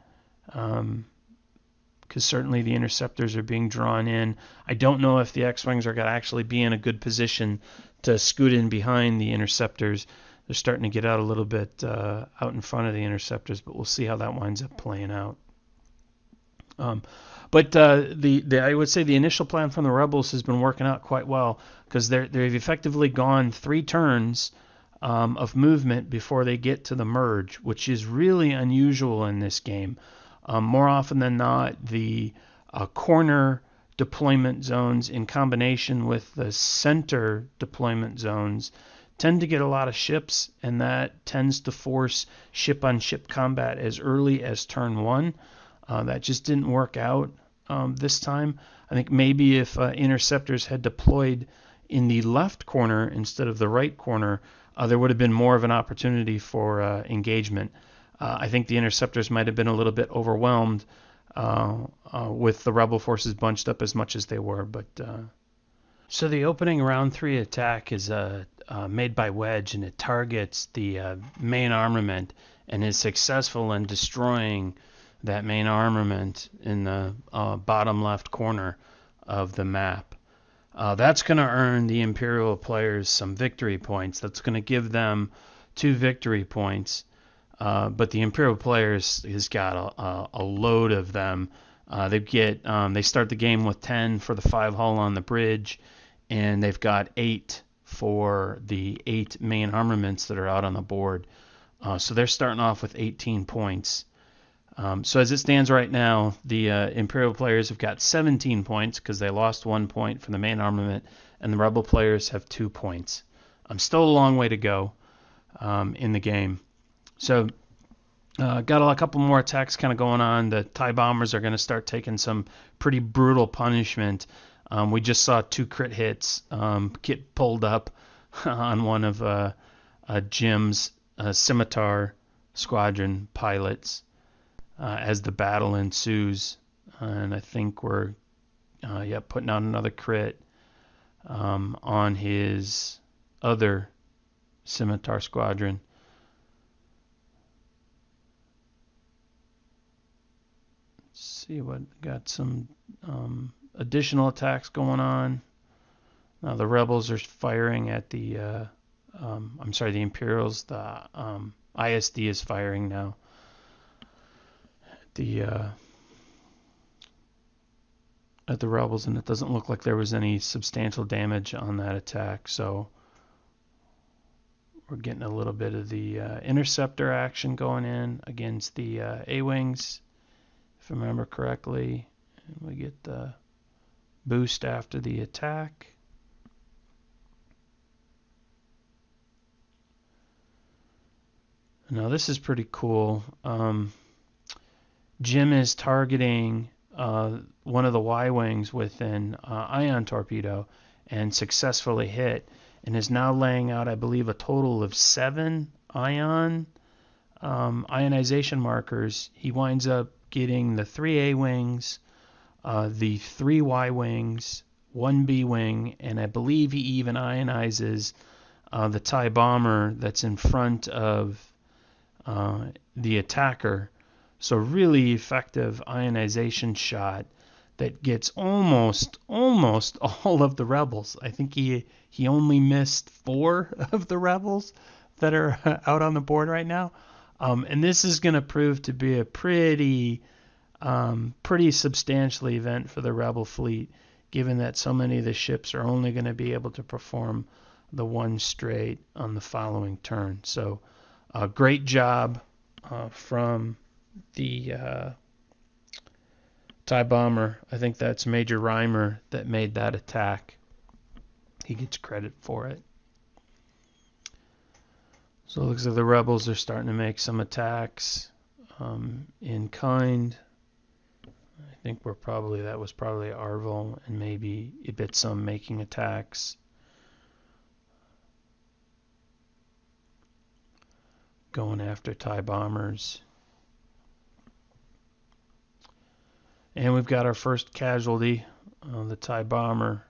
because certainly the Interceptors are being drawn in. I don't know if the X-Wings are going to actually be in a good position to scoot in behind the Interceptors. They're starting to get out a little bit out in front of the Interceptors, but we'll see how that winds up playing out. But I would say the initial plan from the Rebels has been working out quite well, because they've effectively gone 3 turns of movement before they get to the merge, which is really unusual in this game. More often than not, the corner deployment zones in combination with the center deployment zones tend to get a lot of ships, and that tends to force ship-on-ship combat as early as turn 1. That just didn't work out this time. I think maybe if Interceptors had deployed in the left corner instead of the right corner, there would have been more of an opportunity for engagement. I think the Interceptors might have been a little bit overwhelmed with the Rebel forces bunched up as much as they were. But so the opening round 3 attack is made by Wedge, and it targets the main armament and is successful in destroying that main armament in the bottom left corner of the map. That's going to earn the Imperial players some victory points. That's going to give them 2 victory points. But the Imperial players has got a load of them. They start the game with 10 for the 5 hull on the bridge, and they've got 8 for the 8 main armaments that are out on the board. So they're starting off with 18 points. So as it stands right now, the Imperial players have got 17 points because they lost 1 point from the main armament, and the Rebel players have 2 points. Still a long way to go in the game. So Got a couple more attacks kind of going on. The TIE bombers are going to start taking some pretty brutal punishment. We just saw 2 crit hits get pulled up on one of Jim's Scimitar Squadron pilots as the battle ensues. And I think we're putting out another crit on his other Scimitar Squadron. See what got some additional attacks going on. Now the rebels are firing at the the Imperials. The ISD is firing now. At the rebels, and it doesn't look like there was any substantial damage on that attack. So we're getting a little bit of the interceptor action going in against the A-wings, if I remember correctly. And we get the boost after the attack. Now this is pretty cool. Jim is targeting one of the Y-wings with an ion torpedo and successfully hit, and is now laying out, I believe, a total of 7 ionization markers. He winds up getting the 3 A-wings, the 3 Y-wings, 1 B-wing, and I believe he even ionizes the TIE bomber that's in front of the attacker. So really effective ionization shot that gets almost all of the rebels. I think he only missed 4 of the rebels that are out on the board right now. And this is going to prove to be a pretty substantial event for the rebel fleet, given that so many of the ships are only going to be able to perform the 1 straight on the following turn. So great job from the TIE bomber. I think that's Major Reimer that made that attack. He gets credit for it. So it looks like the rebels are starting to make some attacks in kind. I think that was probably Arvel and maybe Ibitsum making attacks. Going after TIE bombers. And we've got our first casualty. The TIE bomber,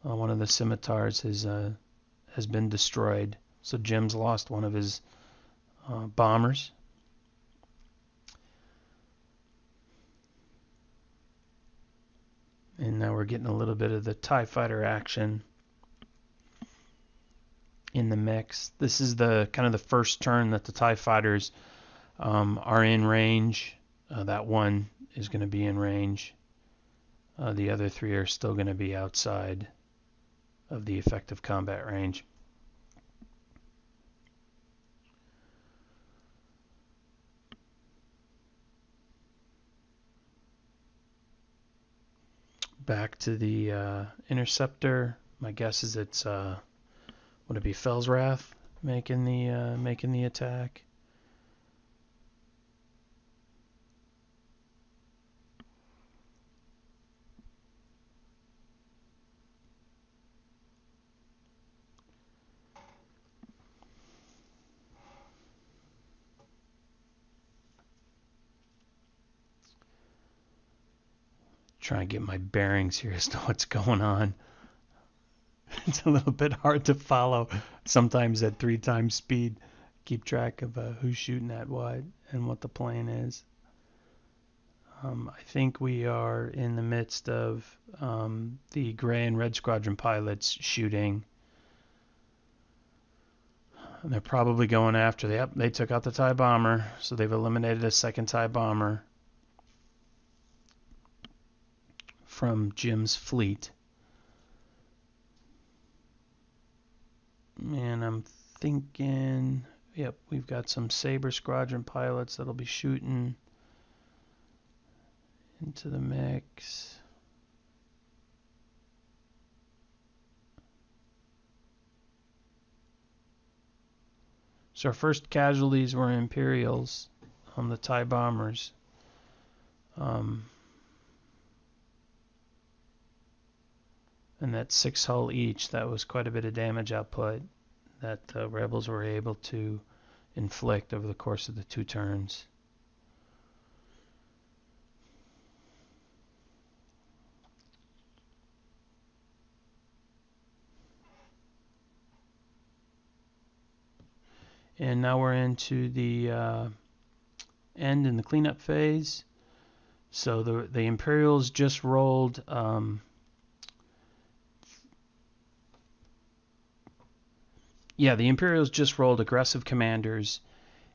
one of the scimitars, has been destroyed. So Jim's lost one of his bombers. And now we're getting a little bit of the TIE fighter action in the mix. This is the kind of the first turn that the TIE fighters are in range. That one is going to be in range. The other 3 are still going to be outside of the effective combat range. Back to the Interceptor. My guess is it's would it be Felsrath making the attack? Try and get my bearings here as to what's going on. It's a little bit hard to follow sometimes at 3 times speed. Keep track of who's shooting at what and what the plane is. I think we are in the midst of the Gray and Red Squadron pilots shooting. And they're probably going after. They took out the TIE bomber, so they've eliminated a second TIE bomber from Jim's fleet. And I'm thinking, yep, we've got some Saber Squadron pilots that'll be shooting into the mix. So our first casualties were Imperials. on the TIE bombers. And that's 6 hull each. That was quite a bit of damage output that the rebels were able to inflict over the course of the 2 turns. And now we're into the end in the cleanup phase. So the Imperials just rolled the Imperials just rolled aggressive commanders,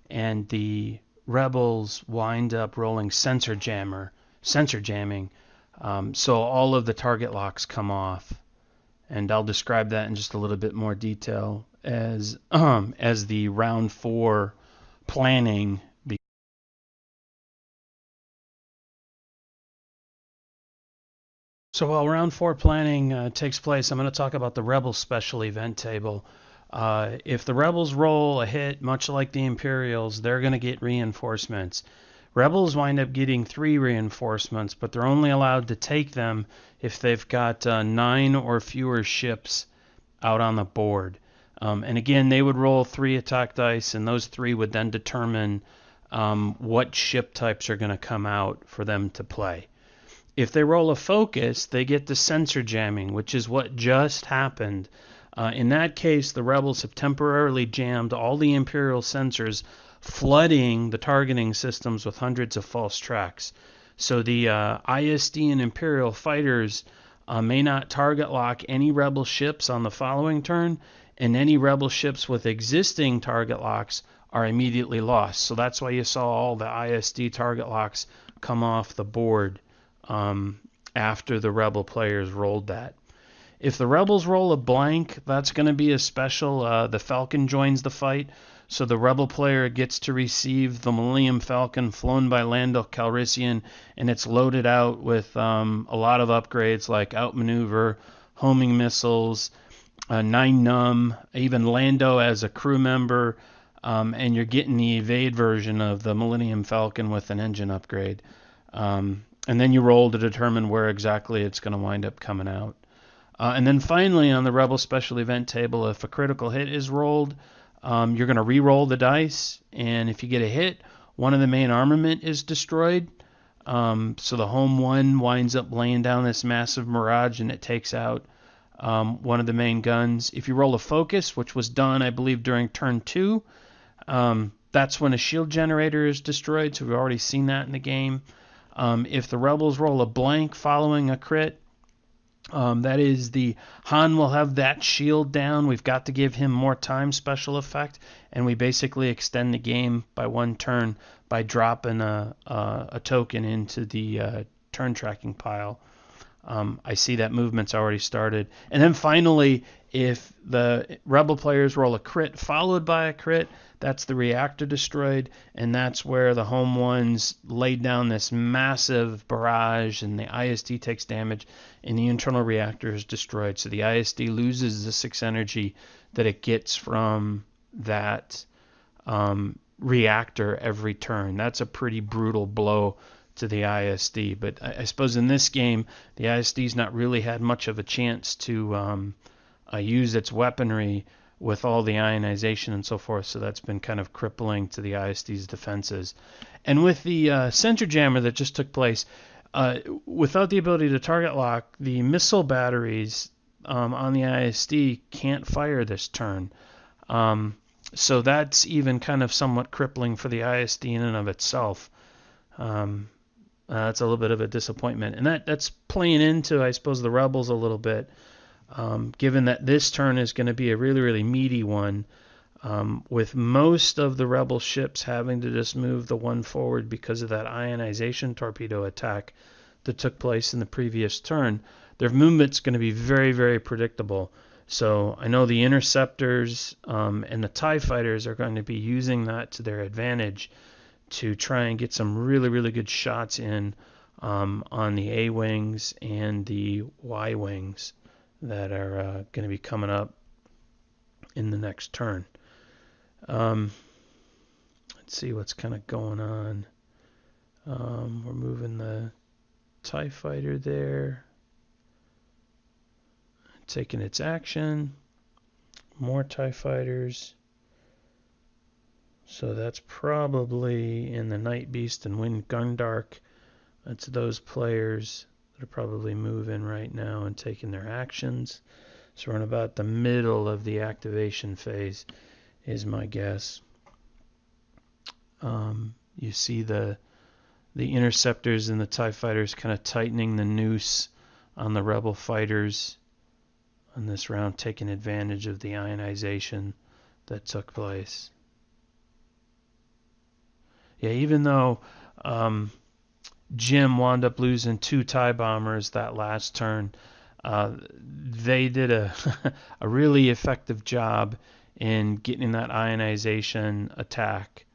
and the Rebels wind up rolling sensor jamming. So all of the target locks come off, and I'll describe that in just a little bit more detail as the round 4 planning. So while round 4 planning takes place, I'm going to talk about the Rebel special event table. If the Rebels roll a hit, much like the Imperials, they're going to get reinforcements. Rebels wind up getting 3 reinforcements, but they're only allowed to take them if they've got 9 or fewer ships out on the board. And again, they would roll 3 attack dice, and those 3 would then determine what ship types are going to come out for them to play. If they roll a focus, they get the sensor jamming, which is what just happened. In that case, the rebels have temporarily jammed all the Imperial sensors, flooding the targeting systems with hundreds of false tracks. So the ISD and Imperial fighters may not target lock any rebel ships on the following turn, and any rebel ships with existing target locks are immediately lost. So that's why you saw all the ISD target locks come off the board after the rebel players rolled that. If the rebels roll a blank, that's going to be a special. The Falcon joins the fight, so the rebel player gets to receive the Millennium Falcon flown by Lando Calrissian, and it's loaded out with a lot of upgrades like outmaneuver, homing missiles, 9 num, even Lando as a crew member, and you're getting the evade version of the Millennium Falcon with an engine upgrade. And then you roll to determine where exactly it's going to wind up coming out. And then finally, on the Rebel Special Event table, if a critical hit is rolled, you're going to re-roll the dice, and if you get a hit, one of the main armament is destroyed. So the home one winds up laying down this massive barrage, and it takes out one of the main guns. If you roll a focus, which was done, I believe, during turn 2, that's when a shield generator is destroyed, so we've already seen that in the game. If the rebels roll a blank following a crit, that is, the Han will have that shield down. We've got to give him more time special effect, and we basically extend the game by 1 turn by dropping a token into the turn tracking pile. I see that movement's already started. And then finally, if the rebel players roll a crit followed by a crit, that's the reactor destroyed, and that's where the home ones laid down this massive barrage, and the ISD takes damage, and the internal reactor is destroyed. So the ISD loses the 6 energy that it gets from that reactor every turn. That's a pretty brutal blow to the ISD. But I suppose in this game, the ISD's not really had much of a chance to use its weaponry with all the ionization and so forth, so that's been kind of crippling to the ISD's defenses. And with the center jammer that just took place, without the ability to target lock, the missile batteries on the ISD can't fire this turn. So that's even kind of somewhat crippling for the ISD in and of itself. That's a little bit of a disappointment. And that's playing into, I suppose, the rebels a little bit. Given that this turn is going to be a really, really meaty one, with most of the rebel ships having to just move the one forward because of that ionization torpedo attack that took place in the previous turn, their movement's going to be very, very predictable. So I know the Interceptors and the TIE Fighters are going to be using that to their advantage to try and get some really, really good shots in on the A-wings and the Y-wings that are going to be coming up in the next turn. Let's Let's see what's kind of going on. We're moving the TIE fighter there, taking its action. More TIE fighters. So that's probably in the Night Beast and Wind Gundark. That's those players that are probably moving right now and taking their actions. So we're in about the middle of the activation phase, is my guess. You see the Interceptors and the TIE fighters kind of tightening the noose on the Rebel fighters on this round, taking advantage of the ionization that took place. Yeah, even though Jim wound up losing 2 TIE bombers that last turn, they did a a really effective job in getting that ionization attack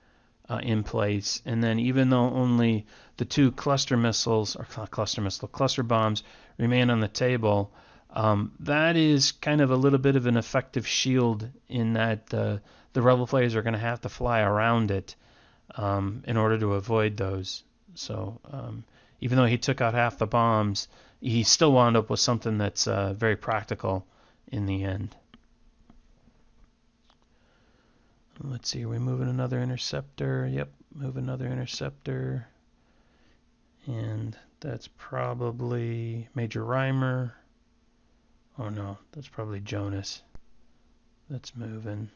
in place. And then even though only the 2 cluster bombs remain on the table, that is kind of a little bit of an effective shield in that the Rebel players are going to have to fly around it in order to avoid those. So even though he took out half the bombs, he still wound up with something that's very practical in the end. Let's see, are we moving another interceptor? Yep, move another interceptor. And that's probably Major Reimer. Oh no, that's probably Jonas that's moving.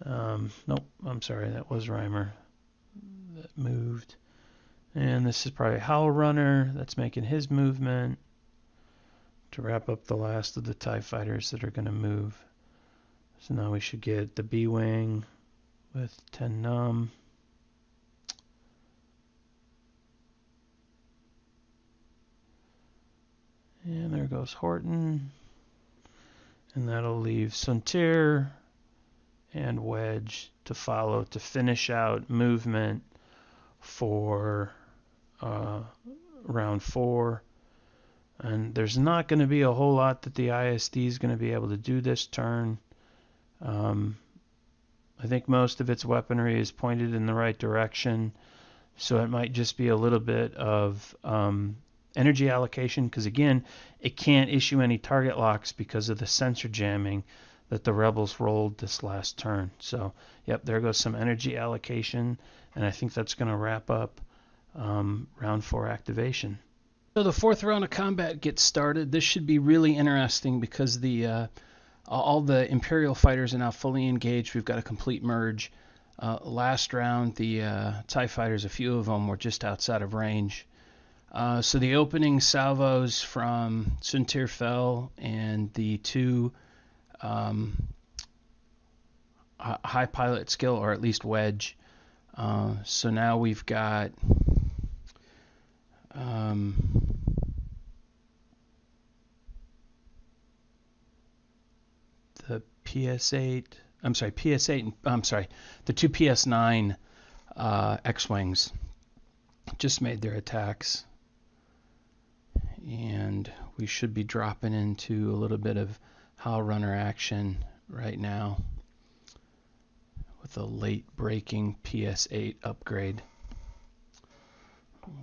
Nope, I'm sorry, that was Reimer that moved. And this is probably Howl Runner that's making his movement to wrap up the last of the TIE fighters that are going to move. So now we should get the B-Wing with 10 num. And there goes Horton. And that'll leave Suntir and Wedge to follow to finish out movement for round 4. And there's not going to be a whole lot that the ISD is going to be able to do this turn. I think most of its weaponry is pointed in the right direction, so it might just be a little bit of energy allocation, because again, it can't issue any target locks because of the sensor jamming that the Rebels rolled this last turn. So, yep, there goes some energy allocation, and I think that's going to wrap up round 4 activation. So the 4th round of combat gets started. This should be really interesting because all the Imperial fighters are now fully engaged. We've got a complete merge. Last round, the TIE fighters, a few of them were just outside of range. So the opening salvos from Suntir Fel and the 2 high pilot skill, or at least Wedge. So now we've got the PS8. The 2 PS9 X-Wings just made their attacks. And we should be dropping into a little bit of Howl Runner action right now with a late breaking PS8 upgrade.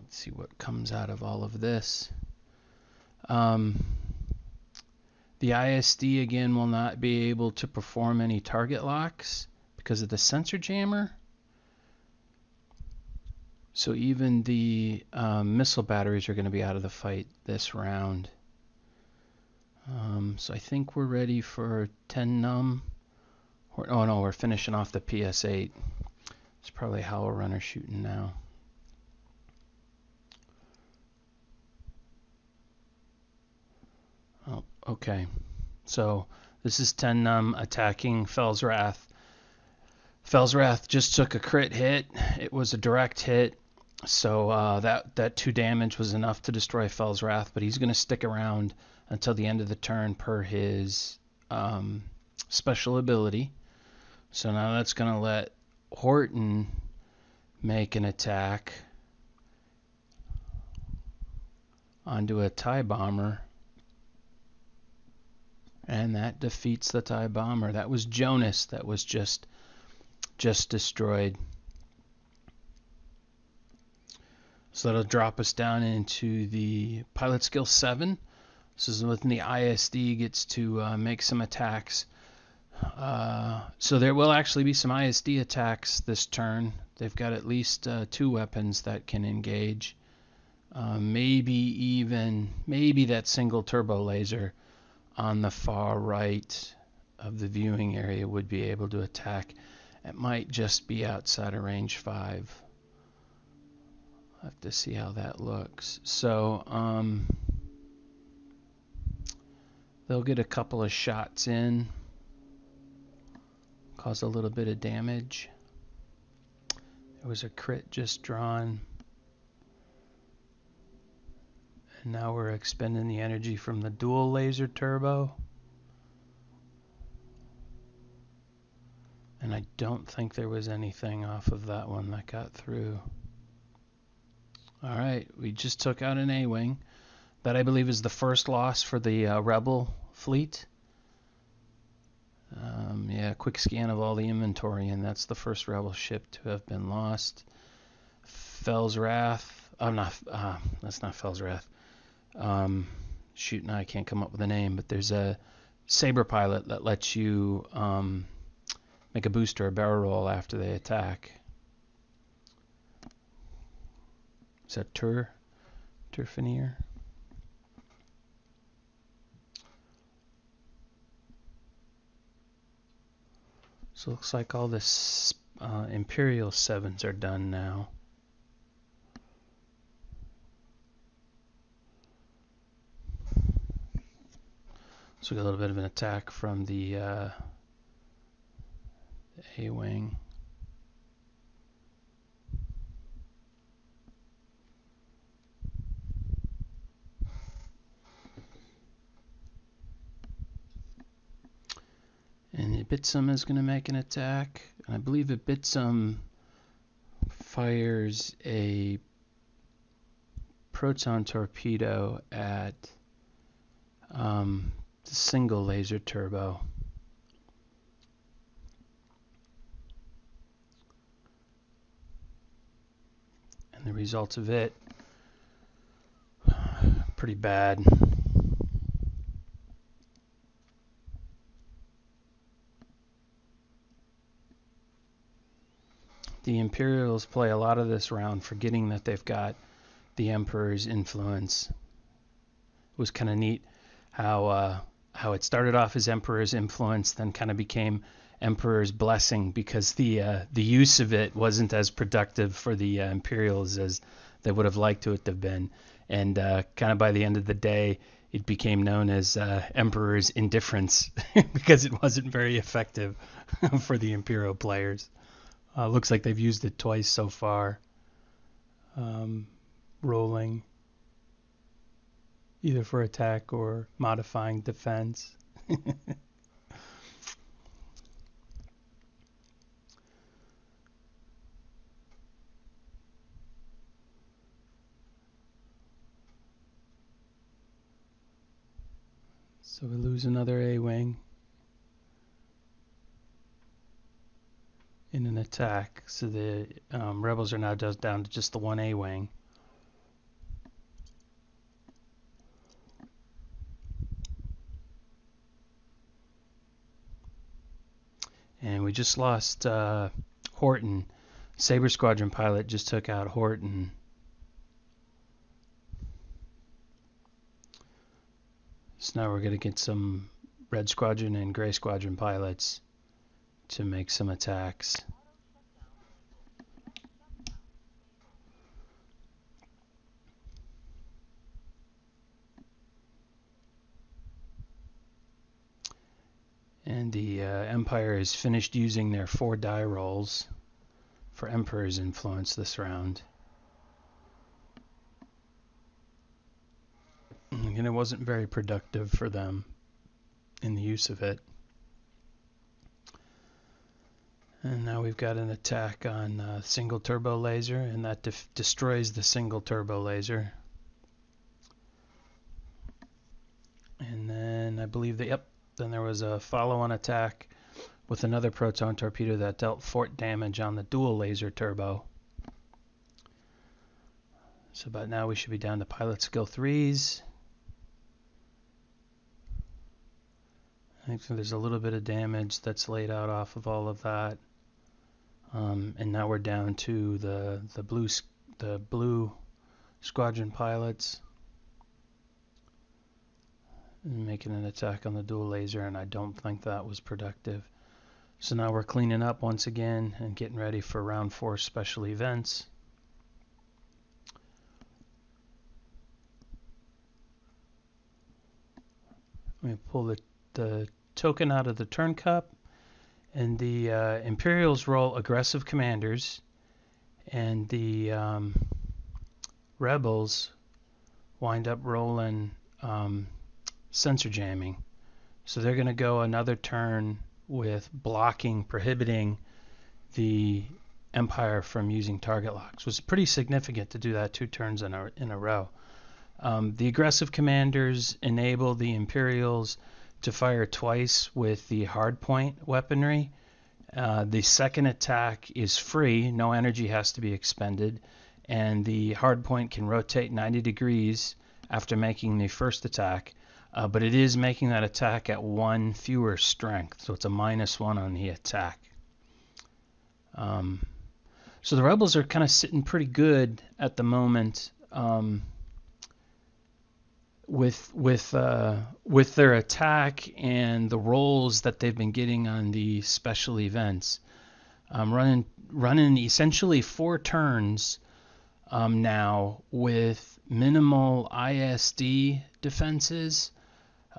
Let's see what comes out of all of this. The ISD again will not be able to perform any target locks because of the sensor jammer. So even the missile batteries are going to be out of the fight this round. So I think we're ready for 10 num. Oh no, we're finishing off the PS8. It's probably Howl Runner shooting now. Oh, okay. So this is 10 num attacking Fel's Wrath. Fel's Wrath just took a crit hit. It was a direct hit. So that 2 damage was enough to destroy Fel's Wrath, but he's going to stick around until the end of the turn per his special ability. So now that's going to let Horton make an attack onto a TIE bomber. And that defeats the TIE bomber. That was Jonas that was just destroyed. So that'll drop us down into the pilot skill 7. This is when the ISD gets to make some attacks. So there will actually be some ISD attacks this turn. They've got at least 2 weapons that can engage. Maybe that single turbo laser on the far right of the viewing area would be able to attack. It might just be outside of range 5. I'll have to see how that looks. So they'll get a couple of shots in, cause a little bit of damage. There was a crit just drawn. And now we're expending the energy from the dual laser turbo. And I don't think there was anything off of that one that got through. Alright, we just took out an A-Wing. That I believe is the first loss for the Rebel fleet. Yeah, quick scan of all the inventory, and that's the first Rebel ship to have been lost. Fell's Wrath. That's not Fell's Wrath. Shoot, now I can't come up with a name, but there's a Saber pilot that lets you make a boost or a barrel roll after they attack. Is that Turfinier? So it looks like all the Imperial 7s are done now. So we got a little bit of an attack from the A-Wing. And Ibitsum is going to make an attack. I believe Ibitsum fires a proton torpedo at the single laser turbo. And the results of it, pretty bad. The Imperials play a lot of this round, forgetting that they've got the Emperor's influence. It was kind of neat how it started off as Emperor's influence, then kind of became Emperor's blessing, because the use of it wasn't as productive for the Imperials as they would have liked it to have been. And kind of by the end of the day, it became known as Emperor's indifference because it wasn't very effective for the Imperial players. Looks like they've used it twice so far. Rolling, either for attack or modifying defense. So we lose another A-Wing in an attack. So the Rebels are now down to just the one A-Wing. And we just lost Horton. Saber Squadron pilot just took out Horton. So now we're going to get some Red Squadron and Gray Squadron pilots to make some attacks. And the Empire has finished using their 4 die rolls for Emperor's influence this round. And it wasn't very productive for them in the use of it. And now we've got an attack on single turbo laser, and that destroys the single turbo laser. And then I believe Then there was a follow-on attack with another proton torpedo that dealt fort damage on the dual laser turbo. So about now we should be down to pilot skill 3s. I think there's a little bit of damage that's laid out off of all of that. And now we're down to the blue squadron pilots. And making an attack on the dual laser, and I don't think that was productive. So now we're cleaning up once again and getting ready for round 4 special events. Let me pull the token out of the turn cup, and the Imperials roll aggressive commanders, and the Rebels wind up rolling sensor jamming. So they're going to go another turn with blocking, prohibiting the Empire from using target locks. It was pretty significant to do that 2 turns in a row. The aggressive commanders enable the Imperials to fire twice with the hardpoint weaponry. The second attack is free, no energy has to be expended, and the hardpoint can rotate 90 degrees after making the first attack, but it is making that attack at 1 fewer strength, so it's a -1 on the attack. So the Rebels are kind of sitting pretty good at the moment. With their attack and the rolls that they've been getting on the special events, running essentially 4 turns now with minimal ISD defenses.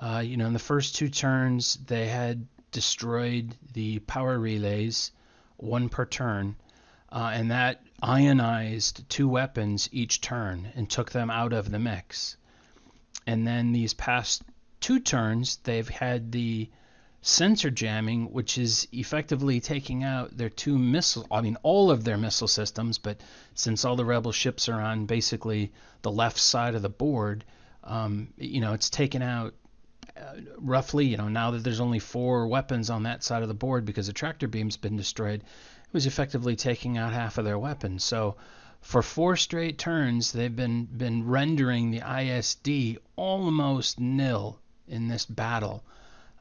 In the first 2 turns they had destroyed the power relays, 1 per turn, and that ionized 2 weapons each turn and took them out of the mix. And then these past 2 turns, they've had the sensor jamming, which is effectively taking out their 2 missile, all of their missile systems, but since all the Rebel ships are on basically the left side of the board, it's taken out roughly, now that there's only 4 weapons on that side of the board because the tractor beam's been destroyed, it was effectively taking out half of their weapons. So for 4 straight turns, they've been rendering the ISD almost nil in this battle.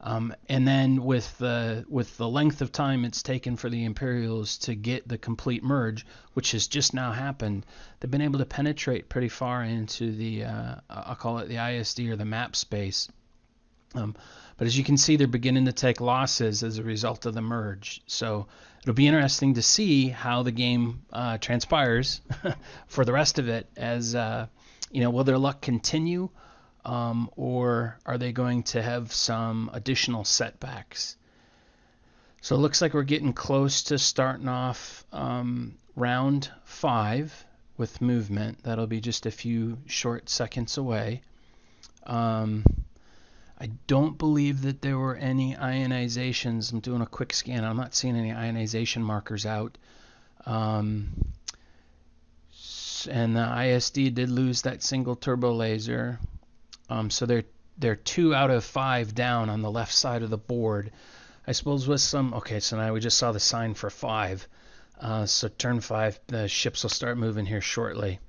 And then with the length of time it's taken for the Imperials to get the complete merge, which has just now happened, they've been able to penetrate pretty far into the, I'll call it the ISD or the map space. But as you can see, they're beginning to take losses as a result of the merge. So it'll be interesting to see how the game transpires for the rest of it. As will their luck continue, or are they going to have some additional setbacks? So it looks like we're getting close to starting off round 5 with movement. That'll be just a few short seconds away. I don't believe that there were any ionizations. I'm doing a quick scan. I'm not seeing any ionization markers out. And the ISD did lose that single turbo laser. So they're 2 out of 5 down on the left side of the board. I suppose with some... Okay, so now we just saw the sign for 5. So turn 5, the ships will start moving here shortly.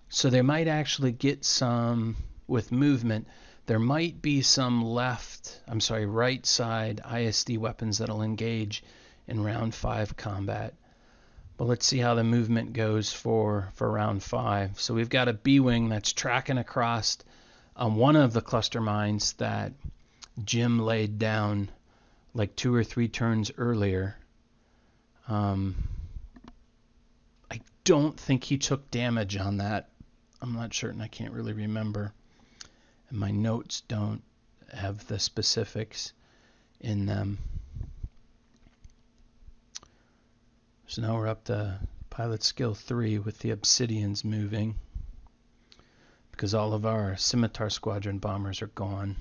So they might actually get some with movement. There might be some right side ISD weapons that'll engage in round 5 combat. But let's see how the movement goes for round 5. So we've got a B-wing that's tracking across one of the cluster mines that Jim laid down like 2 or 3 turns earlier. I don't think he took damage on that. I'm not certain. I can't really remember. And my notes don't have the specifics in them. So now we're up to pilot skill 3 with the Obsidians moving, because all of our Scimitar Squadron bombers are gone.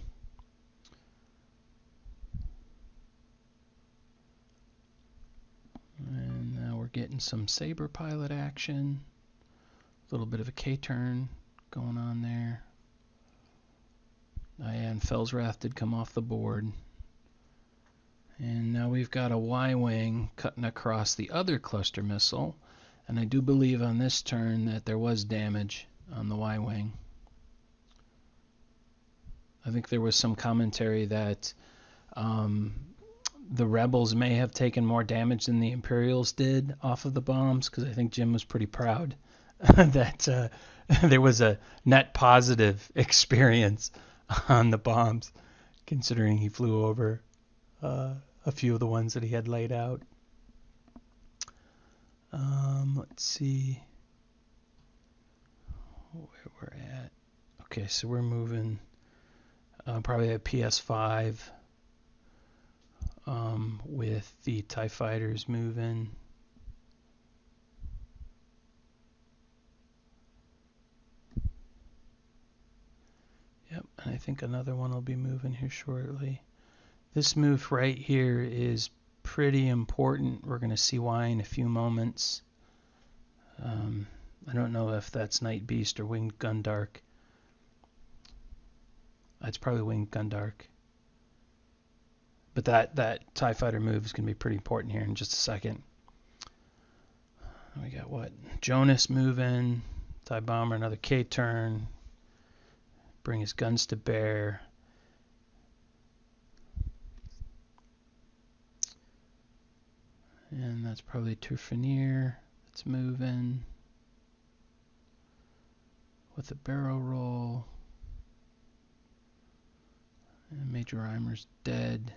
And now we're getting some Saber pilot action. A little bit of a K-turn going on there. And Felsrath did come off the board. And now we've got a Y-wing cutting across the other cluster missile. And I do believe on this turn that there was damage on the Y-wing. I think there was some commentary that the Rebels may have taken more damage than the Imperials did off of the bombs, because I think Jim was pretty proud that there was a net positive experience on the bombs, considering he flew over a few of the ones that he had laid out. Let's see where we're at. Okay, so we're moving probably at PS5 with the TIE fighters moving. Yep, and I think another one will be moving here shortly. This move right here is pretty important. We're going to see why in a few moments. I don't know if that's Night Beast or Winged Gundark. It's probably Winged Gundark. But that TIE fighter move is going to be pretty important here in just a second. We got what? Jonas moving. TIE bomber, another K-turn. Bring his guns to bear. And that's probably Turfanier that's moving. With a barrel roll. And Major Reimer's dead.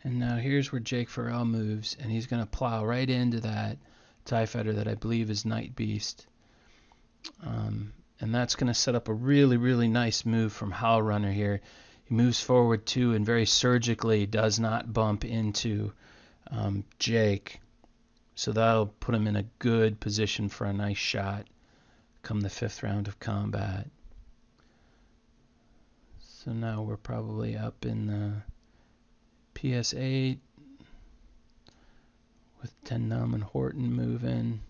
And now here's where Jake Farrell moves, and he's going to plow right into that TIE fighter that I believe is Night Beast. And that's going to set up a really, really nice move from Howl Runner here. He moves forward too, and very surgically does not bump into Jake. So that'll put him in a good position for a nice shot come the 5th round of combat. So now we're probably up in the PS8 with Tennum and Horton moving.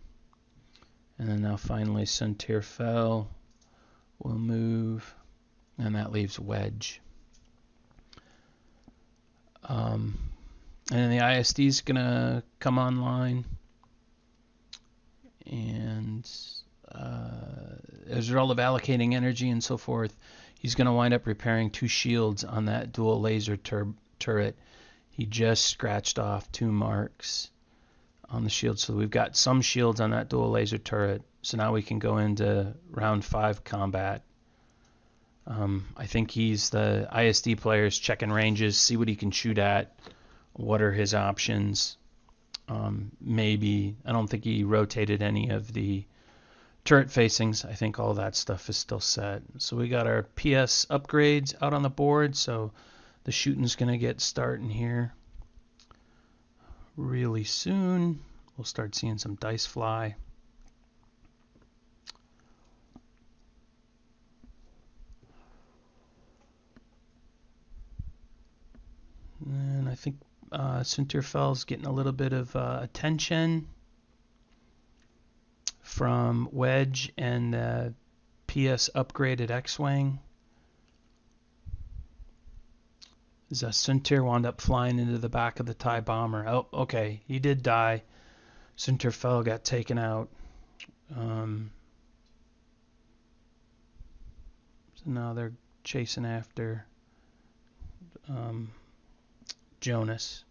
And then now finally Suntir Fell will move. And that leaves Wedge. And then the ISD is going to come online. And as a result of allocating energy and so forth, he's going to wind up repairing 2 shields on that dual laser turret. He just scratched off 2 marks on the shield. So we've got some shields on that dual laser turret. So now we can go into round 5 combat. I think he's the ISD players checking ranges, see what he can shoot at, what are his options. Maybe, I don't think he rotated any of the turret facings. I think all that stuff is still set. So we got our PS upgrades out on the board, so the shooting's going to get starting here really soon. We'll start seeing some dice fly. And I think Sunterfell's getting a little bit of attention from Wedge and the PS upgraded X-Wing. Suntir wound up flying into the back of the TIE bomber. Oh, okay, he did die. Sunterfell got taken out. So now they're chasing after Jonas.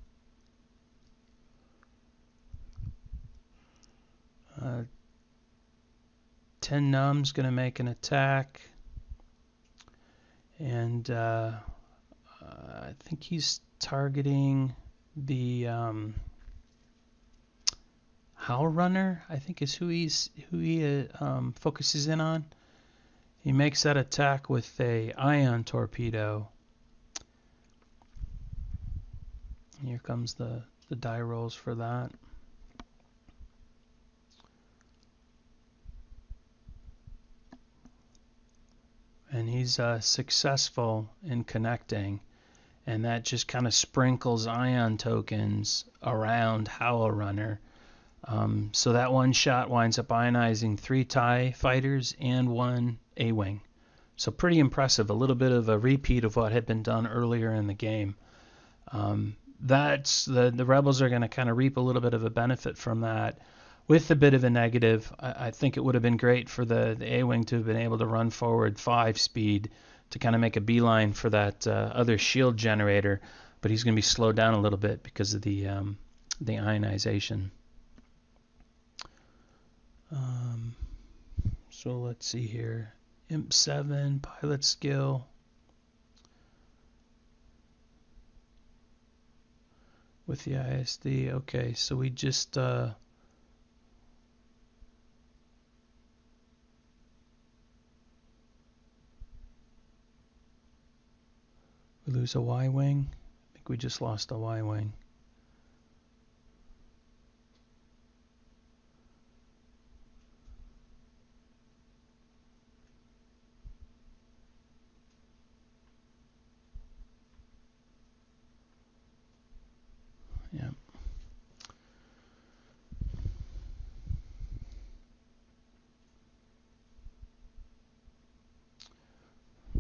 Ten Num's going to make an attack. And I think he's targeting the Howl Runner, I think is who he focuses in on. He makes that attack with a ion torpedo. Here comes the die rolls for that. And he's successful in connecting. And that just kind of sprinkles ion tokens around Howl Runner. So that one shot winds up ionizing 3 TIE fighters and 1 A-Wing. So pretty impressive, a little bit of a repeat of what had been done earlier in the game. That's the Rebels are going to kind of reap a little bit of a benefit from that. With a bit of a negative, I think it would have been great for the A-Wing to have been able to run forward 5 speed to kind of make a beeline for that other shield generator, but he's going to be slowed down a little bit because of the ionization. So let's see here. Imp 7, pilot skill. With the ISD, okay, so we just we lose a Y-wing. I think we just lost a Y-wing. Yeah.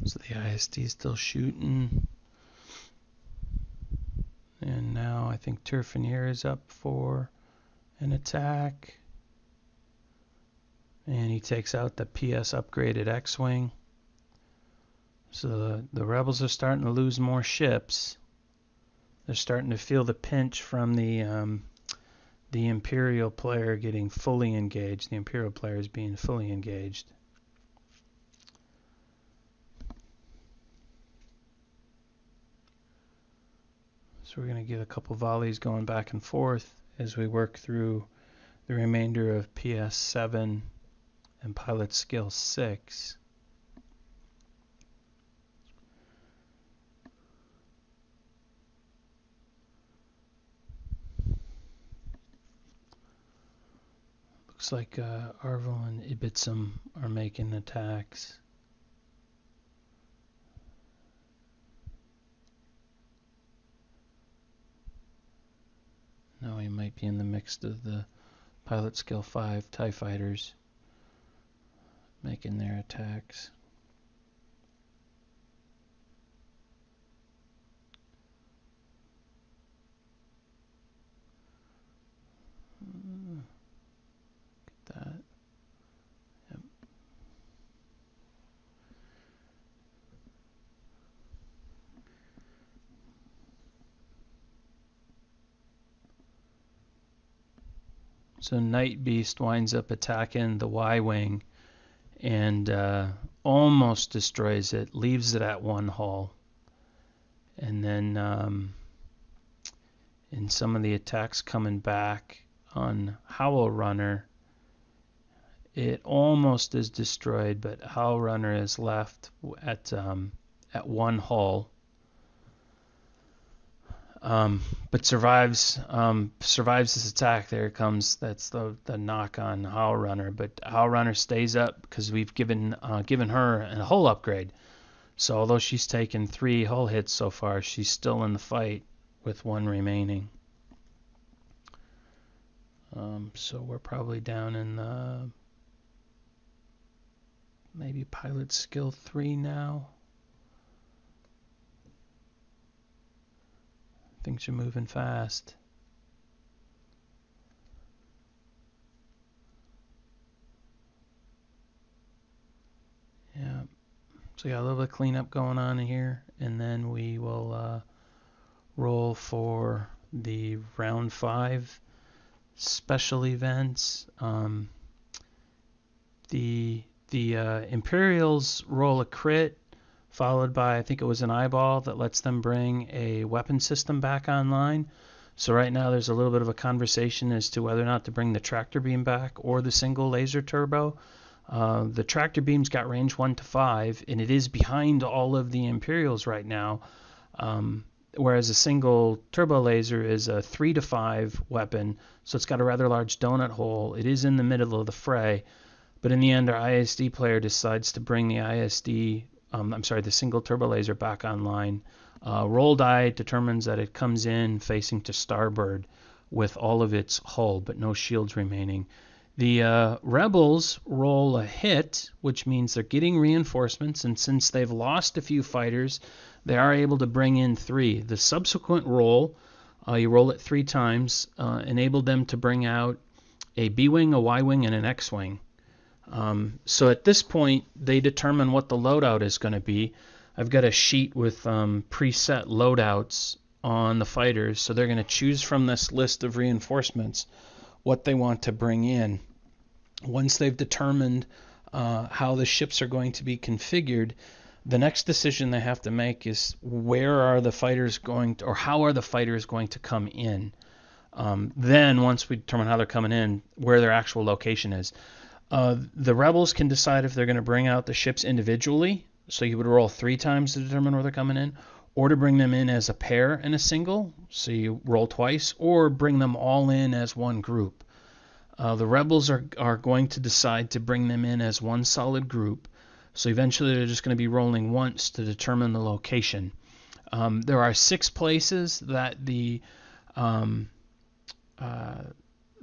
So the ISD is still shooting. And now I think Turfanier is up for an attack. And he takes out the PS upgraded X-Wing. So the Rebels are starting to lose more ships. They're starting to feel the pinch from the Imperial player getting fully engaged. The Imperial player is being fully engaged. So we're going to get a couple volleys going back and forth as we work through the remainder of PS7 and pilot skill 6. Looks like Arvel and Ibitsum are making attacks. Now he might be in the mix of the pilot skill 5 TIE fighters making their attacks. Get that. Yep. So Night Beast winds up attacking the Y-Wing and almost destroys it, leaves it at 1 hull. And then in some of the attacks coming back on Howl Runner, it almost is destroyed, but Howl Runner is left at 1 hull. But survives this attack. There comes, that's the knock on Howl Runner. But Howl Runner stays up because we've given her a hull upgrade. So although she's taken 3 hull hits so far, she's still in the fight with 1 remaining. So we're probably down in the maybe pilot skill 3 now. Things are moving fast. Yeah. So we got a little bit of cleanup going on in here, and then we will roll for the round 5 special events. The Imperials roll a crit, followed by, I think it was an eyeball that lets them bring a weapon system back online. So right now there's a little bit of a conversation as to whether or not to bring the tractor beam back or the single laser turbo. The tractor beam's got range 1 to 5, and it is behind all of the Imperials right now, whereas a single turbo laser is a 3 to 5 weapon, so it's got a rather large donut hole. It is in the middle of the fray, but in the end our ISD player decides to bring the the single turbo laser back online. Roll die determines that it comes in facing to starboard with all of its hull, but no shields remaining. The rebels roll a hit, which means they're getting reinforcements, and since they've lost a few fighters, they are able to bring in 3. The subsequent roll, you roll it 3 times, enabled them to bring out a B-wing, a Y-wing, and an X-wing. So at this point, they determine what the loadout is going to be. I've got a sheet with preset loadouts on the fighters, so they're going to choose from this list of reinforcements what they want to bring in. Once they've determined how the ships are going to be configured, the next decision they have to make is where are the fighters going to, or how are the fighters going to come in. Then once we determine how they're coming in, where their actual location is. The rebels can decide if they're going to bring out the ships individually, so you would roll 3 times to determine where they're coming in, or to bring them in as a pair and a single, so you roll twice, or bring them all in as one group. The rebels are going to decide to bring them in as one solid group, so eventually they're just going to be rolling once to determine the location. There are 6 places that the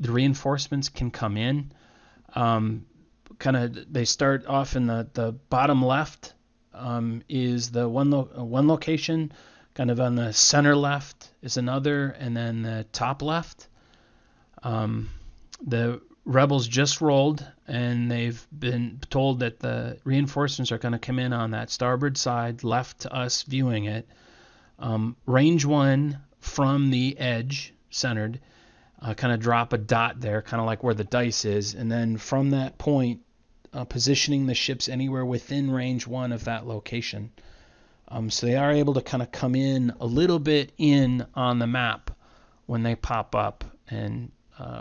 reinforcements can come in. They start off in the bottom left is the one location, kind of on the center left is another, and then the top left. The rebels just rolled, and they've been told that the reinforcements are going to come in on that starboard side, left to us viewing it. Range 1 from the edge, centered, kind of drop a dot there, kind of like where the dice is, and then from that point, positioning the ships anywhere within range 1 of that location. So they are able to kind of come in a little bit in on the map when they pop up, and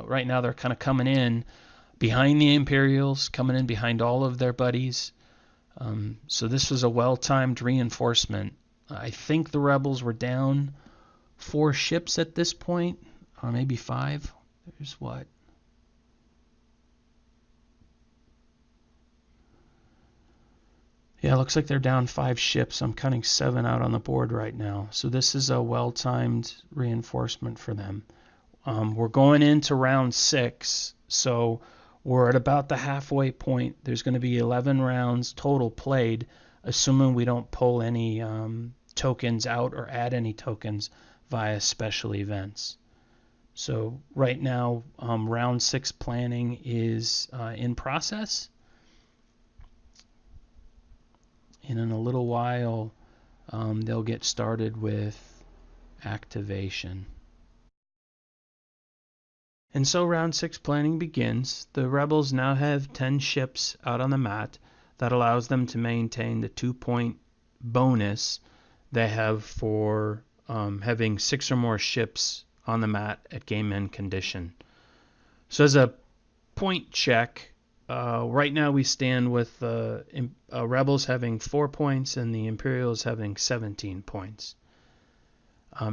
right now they're kind of coming in behind the Imperials, coming in behind all of their buddies. So this was a well-timed reinforcement. I think the rebels were down 4 ships at this point, or maybe 5. There's what? Yeah, it looks like they're down 5 ships. I'm counting 7 out on the board right now. So this is a well-timed reinforcement for them. We're going into round 6, so we're at about the halfway point. There's going to be 11 rounds total played, assuming we don't pull any tokens out or add any tokens via special events. So right now, round 6 planning is in process. And in a little while, they'll get started with activation. And so round 6 planning begins. The rebels now have 10 ships out on the mat. That allows them to maintain the 2-point bonus they have for having 6 or more ships on the mat at game end condition. So as a point check, right now we stand with the rebels having 4 points and the Imperials having 17 points.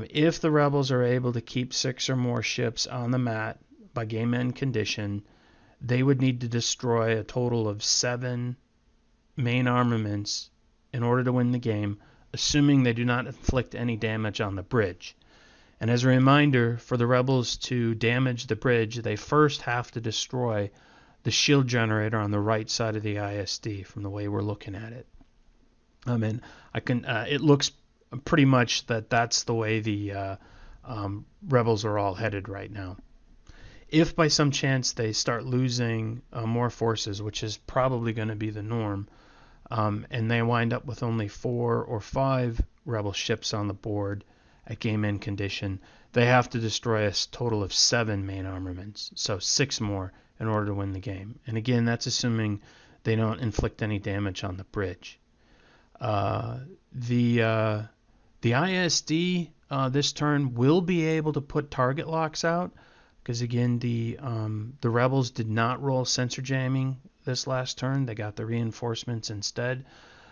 If the rebels are able to keep 6 or more ships on the mat by game end condition, they would need to destroy a total of 7 main armaments in order to win the game, assuming they do not inflict any damage on the bridge. And as a reminder, for the rebels to damage the bridge, they first have to destroy the shield generator on the right side of the ISD from the way we're looking at it. It looks pretty much that's the way the rebels are all headed right now. If by some chance they start losing more forces, which is probably going to be the norm, and they wind up with only 4 or 5 rebel ships on the board at game end condition, they have to destroy a total of 7 main armaments, so 6 more in order to win the game. And again, that's assuming they don't inflict any damage on the bridge. The ISD this turn will be able to put target locks out, because again, the rebels did not roll sensor jamming this last turn. They got the reinforcements instead.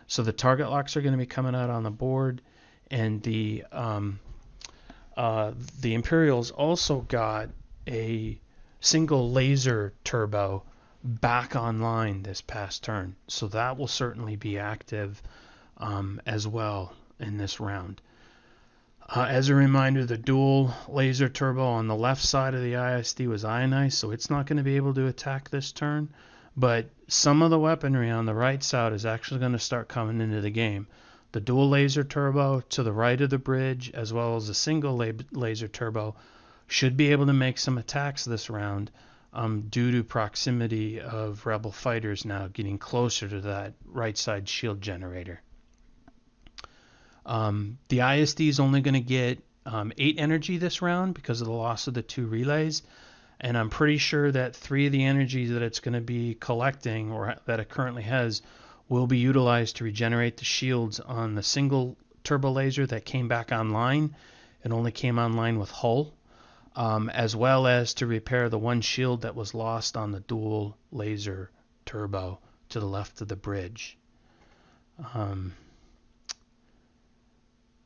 So the target locks are going to be coming out on the board, and the Imperials also got a single laser turbo back online this past turn. So that will certainly be active as well in this round. As a reminder, the dual laser turbo on the left side of the ISD was ionized, so it's not going to be able to attack this turn. But some of the weaponry on the right side is actually going to start coming into the game. The dual laser turbo to the right of the bridge, as well as a single laser turbo, should be able to make some attacks this round due to proximity of rebel fighters now getting closer to that right side shield generator. The ISD is only going to get 8 energy this round because of the loss of the 2 relays, and I'm pretty sure that 3 of the energy that it's going to be collecting, or that it currently has, will be utilized to regenerate the shields on the single turbo laser that came back online. It only came online with hull, as well as to repair the 1 shield that was lost on the dual laser turbo to the left of the bridge.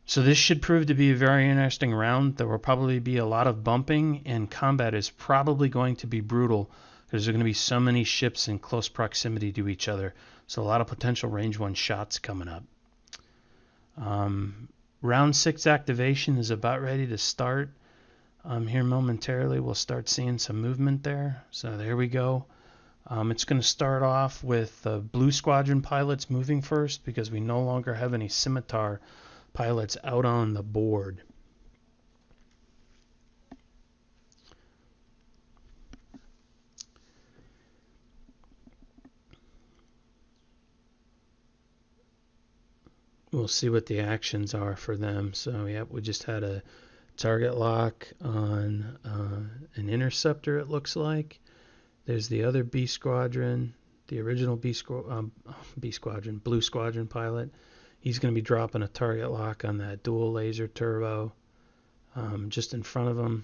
So this should prove to be a very interesting round. There will probably be a lot of bumping, and combat is probably going to be brutal because there are going to be so many ships in close proximity to each other. So a lot of potential range 1 shots coming up. Round 6 activation is about ready to start. Here momentarily we'll start seeing some movement there. So there we go. It's going to start off with the Blue Squadron pilots moving first because we no longer have any Scimitar pilots out on the board. We'll see what the actions are for them. So, yep, we just had a target lock on an Interceptor, it looks like. There's the other B Squadron, the original Blue Squadron pilot. He's going to be dropping a target lock on that dual laser turbo just in front of him.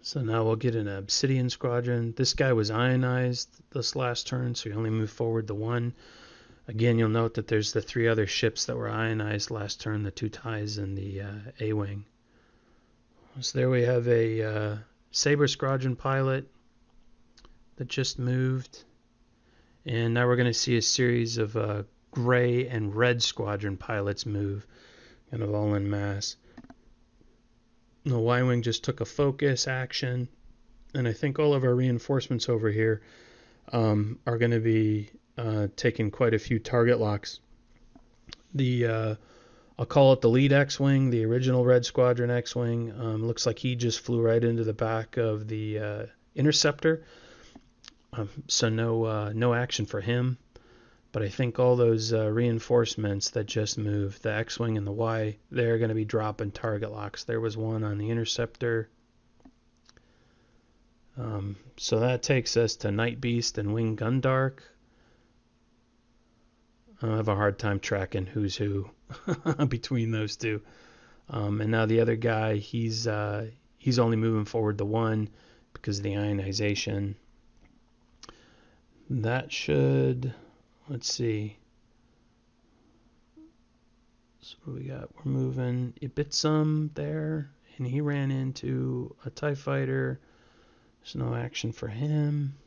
So now we'll get an Obsidian Squadron. This guy was ionized this last turn, so he only moved forward the 1. Again, you'll note that there's the 3 other ships that were ionized last turn, the 2 TIEs and the A-Wing. So there we have a Saber Squadron pilot that just moved. And now we're going to see a series of gray and red squadron pilots move, kind of all en masse. The Y-Wing just took a focus action, and I think all of our reinforcements over here are going to be taking quite a few target locks. I'll call it the lead X-Wing, the original Red Squadron X-Wing. Looks like he just flew right into the back of the Interceptor. So no action for him, but I think all those reinforcements that just moved, the X-Wing and the Y, they're going to be dropping target locks. There was one on the Interceptor. So that takes us to Night Beast and Wing Gundark. I have a hard time tracking who's who between those two. And now the other guy, he's only moving forward the 1 because of the ionization. That should, let's see. So what do we got? We're moving Ibitsum there, and he ran into a TIE fighter. There's no action for him.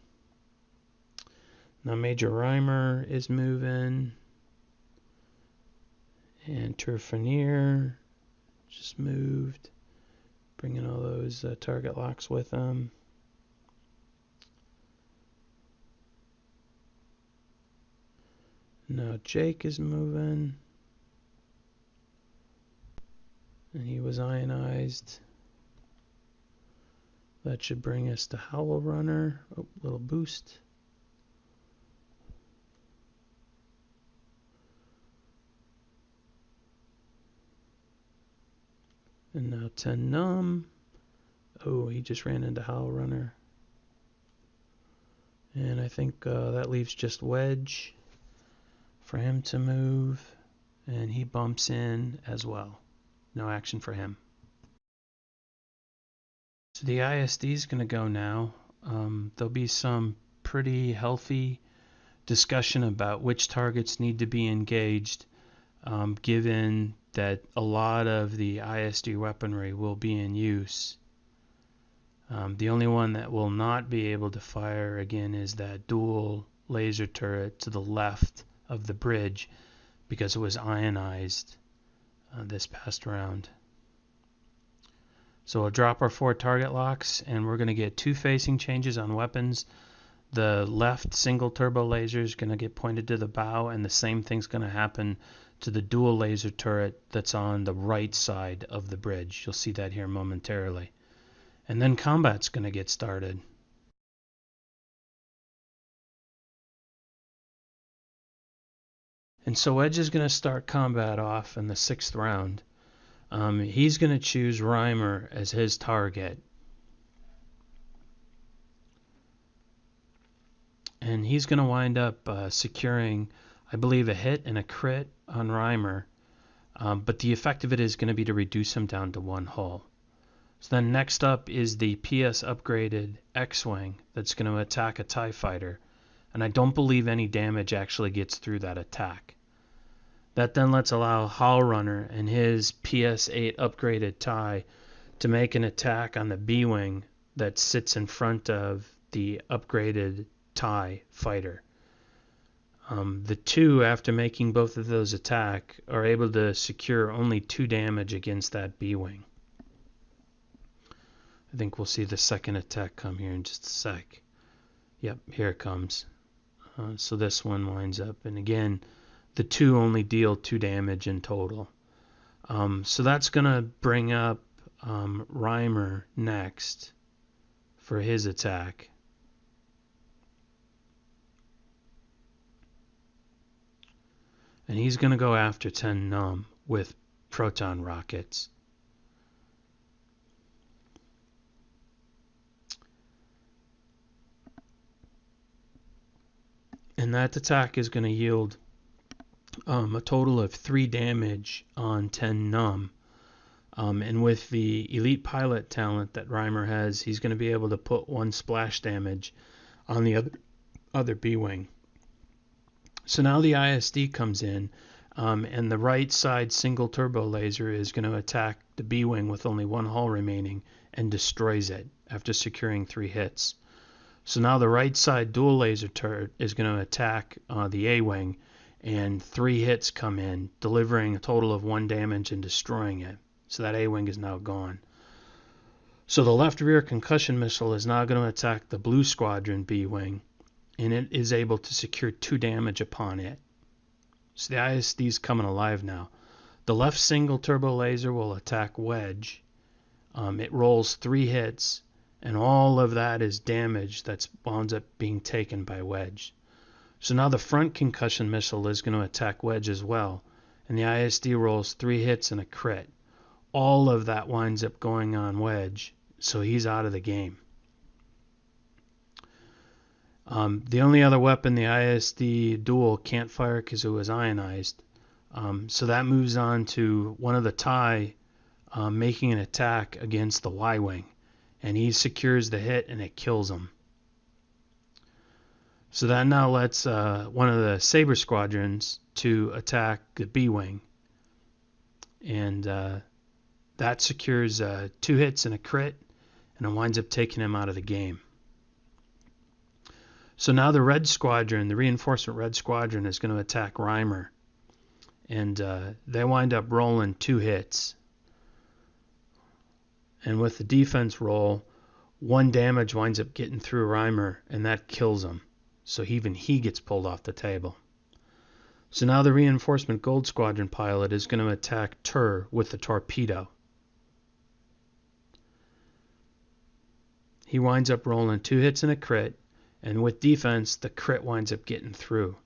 Now Major Reimer is moving. And Turfanier just moved, bringing all those target locks with him. Now Jake is moving, and he was ionized. That should bring us to Howl Runner. Oh, little boost. And now 10 Numb. Oh, he just ran into Howl Runner. And I think that leaves just Wedge for him to move, and he bumps in as well. No action for him. So the ISD is going to go now. There'll be some pretty healthy discussion about which targets need to be engaged, given that a lot of the ISD weaponry will be in use. The only one that will not be able to fire again is that dual laser turret to the left of the bridge because it was ionized this past round. So we'll drop our 4 target locks, and we're going to get 2 facing changes on weapons. The left single turbo laser is going to get pointed to the bow, and the same thing's going to happen to the dual laser turret that's on the right side of the bridge. You'll see that here momentarily. And then combat's going to get started. And so Wedge is going to start combat off in the 6th round. He's going to choose Reimer as his target. And he's going to wind up securing, I believe, a hit and a crit on Reimer. But the effect of it is going to be to reduce him down to 1 hull. So then next up is the PS upgraded X-Wing that's going to attack a TIE fighter. And I don't believe any damage actually gets through that attack. That then lets allow Hall Runner and his PS8 upgraded TIE to make an attack on the B-Wing that sits in front of the upgraded TIE fighter. The two, after making both of those attack, are able to secure only 2 damage against that B-Wing. I think we'll see the second attack come here in just a sec. Yep, here it comes. So this one winds up, and again, the 2 only deal 2 damage in total. So that's going to bring up Reimer next for his attack. And he's going to go after 10 Num with proton rockets. And that attack is going to yield a total of 3 damage on 10 Num. And with the elite pilot talent that Reimer has, he's going to be able to put 1 splash damage on the other B-Wing. So now the ISD comes in, and the right side single turbo laser is going to attack the B-Wing with only 1 hull remaining and destroys it after securing 3 hits. So now the right side dual laser turret is going to attack the A-Wing, and 3 hits come in, delivering a total of 1 damage and destroying it. So that A-Wing is now gone. So the left rear concussion missile is now going to attack the Blue Squadron B-Wing, and it is able to secure 2 damage upon it. So the ISD is coming alive now. The left single turbo laser will attack Wedge. It rolls 3 hits, and all of that is damage that winds up being taken by Wedge. So now the front concussion missile is going to attack Wedge as well, and the ISD rolls 3 hits and a crit. All of that winds up going on Wedge, so he's out of the game. The only other weapon the ISD duel can't fire because it was ionized. So that moves on to one of the TIE making an attack against the Y-Wing. And he secures the hit and it kills him. So that now lets one of the Saber Squadrons to attack the B-Wing. And that secures 2 hits and a crit, and it winds up taking him out of the game. So now the Red Squadron, the Reinforcement Red Squadron, is going to attack Reimer. And they wind up rolling 2 hits. And with the defense roll, 1 damage winds up getting through Reimer, and that kills him. So even he gets pulled off the table. So now the Reinforcement Gold Squadron pilot is going to attack Tur with the torpedo. He winds up rolling 2 hits and a crit, and with defense, the crit winds up getting through.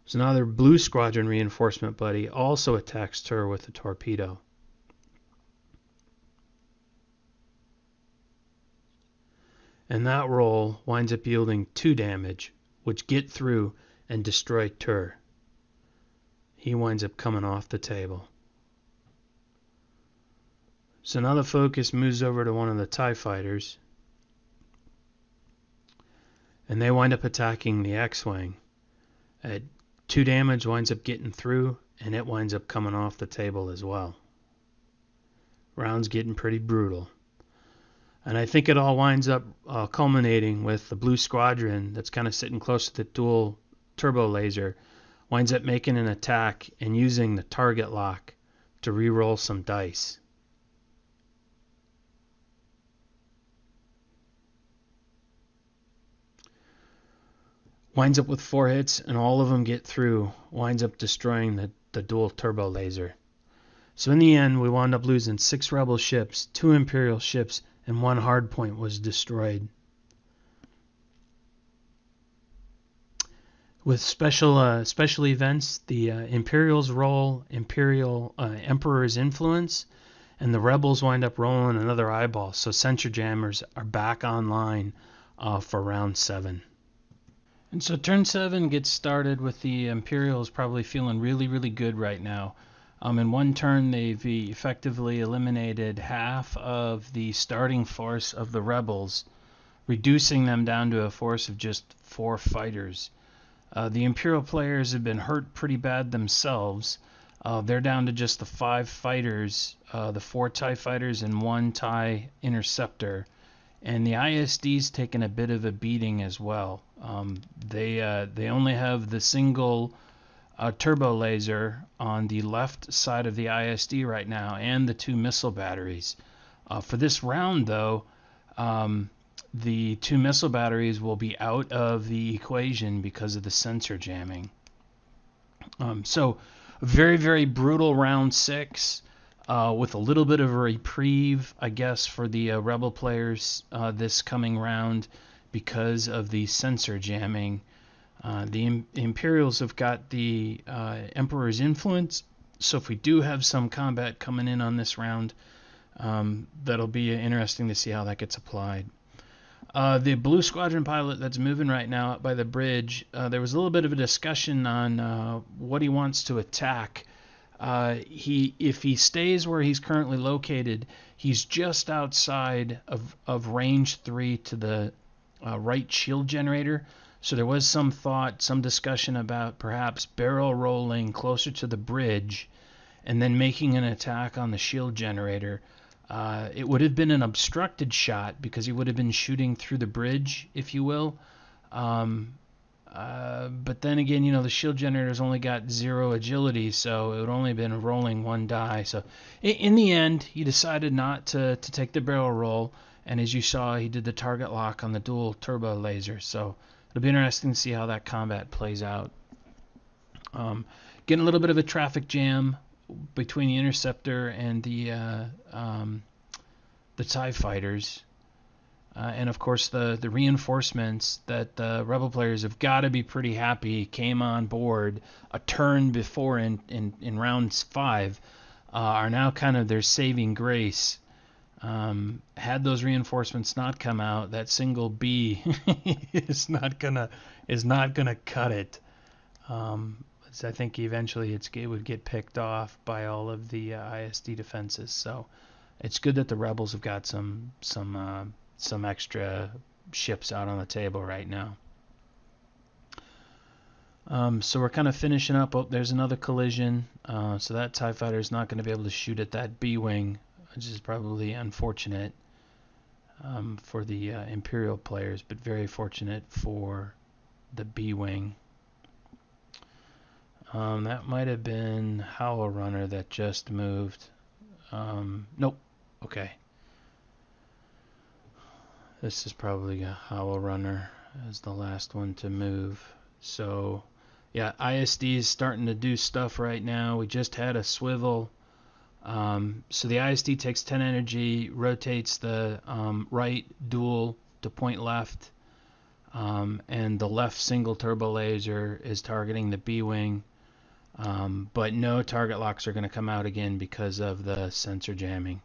So now their Blue Squadron reinforcement buddy also attacks Tur with the torpedo. And that roll winds up yielding 2 damage, which get through and destroy Tur. He winds up coming off the table. So now the focus moves over to one of the TIE fighters, and they wind up attacking the X-Wing. 2 damage winds up getting through, and it winds up coming off the table as well. Round's getting pretty brutal. And I think it all winds up culminating with the Blue Squadron that's kind of sitting close to the dual turbo laser, winds up making an attack and using the target lock to re-roll some dice. Winds up with 4 hits, and all of them get through. Winds up destroying the dual turbo laser. So in the end, we wound up losing 6 rebel ships, 2 Imperial ships, and 1 hardpoint was destroyed. With special events, the Imperials roll Emperor's Influence, and the Rebels wind up rolling another eyeball. So sensor jammers are back online for round 7. And so turn 7 gets started with the Imperials probably feeling really, really good right now. In one turn, they've effectively eliminated half of the starting force of the Rebels, reducing them down to a force of just 4 fighters. The Imperial players have been hurt pretty bad themselves. They're down to just the 5 fighters, the 4 TIE fighters and 1 TIE Interceptor. And the ISD's taken a bit of a beating as well. They only have the single turbo laser on the left side of the ISD right now, and the 2 missile batteries. For this round, though, the 2 missile batteries will be out of the equation because of the sensor jamming. So, a very, very brutal round 6. With a little bit of a reprieve, I guess, for the Rebel players this coming round because of the sensor jamming. The Imperials have got the Emperor's Influence, so if we do have some combat coming in on this round, that'll be interesting to see how that gets applied. The Blue Squadron pilot that's moving right now up by the bridge, there was a little bit of a discussion on what he wants to attack. If he stays where he's currently located, he's just outside of range 3 to the right shield generator. So there was some thought, some discussion about perhaps barrel rolling closer to the bridge and then making an attack on the shield generator. It would have been an obstructed shot because he would have been shooting through the bridge, if you will. But then again, the shield generator's only got 0 agility, so it would only have been rolling 1 die. So in the end, he decided not to take the barrel roll, and as you saw, he did the target lock on the dual turbo laser. So it'll be interesting to see how that combat plays out. Getting a little bit of a traffic jam between the Interceptor and the TIE fighters. And of course, the reinforcements that the Rebel players have got to be pretty happy came on board a turn before in round 5 are now kind of their saving grace. Had those reinforcements not come out, that single B is not gonna cut it. I think eventually it would get picked off by all of the ISD defenses. So it's good that the Rebels have got some extra ships out on the table right now. So we're kind of finishing up. Oh, there's another collision. So that TIE fighter is not going to be able to shoot at that B-wing, which is probably unfortunate for the Imperial players, but very fortunate for the B-wing. That might have been Howl Runner that just moved. Nope. Okay. This is probably a Howl Runner as the last one to move. So, yeah, ISD is starting to do stuff right now. We just had a swivel. So the ISD takes 10 energy, rotates the right dual to point left, and the left single turbo laser is targeting the B-wing. But no target locks are going to come out again because of the sensor jamming.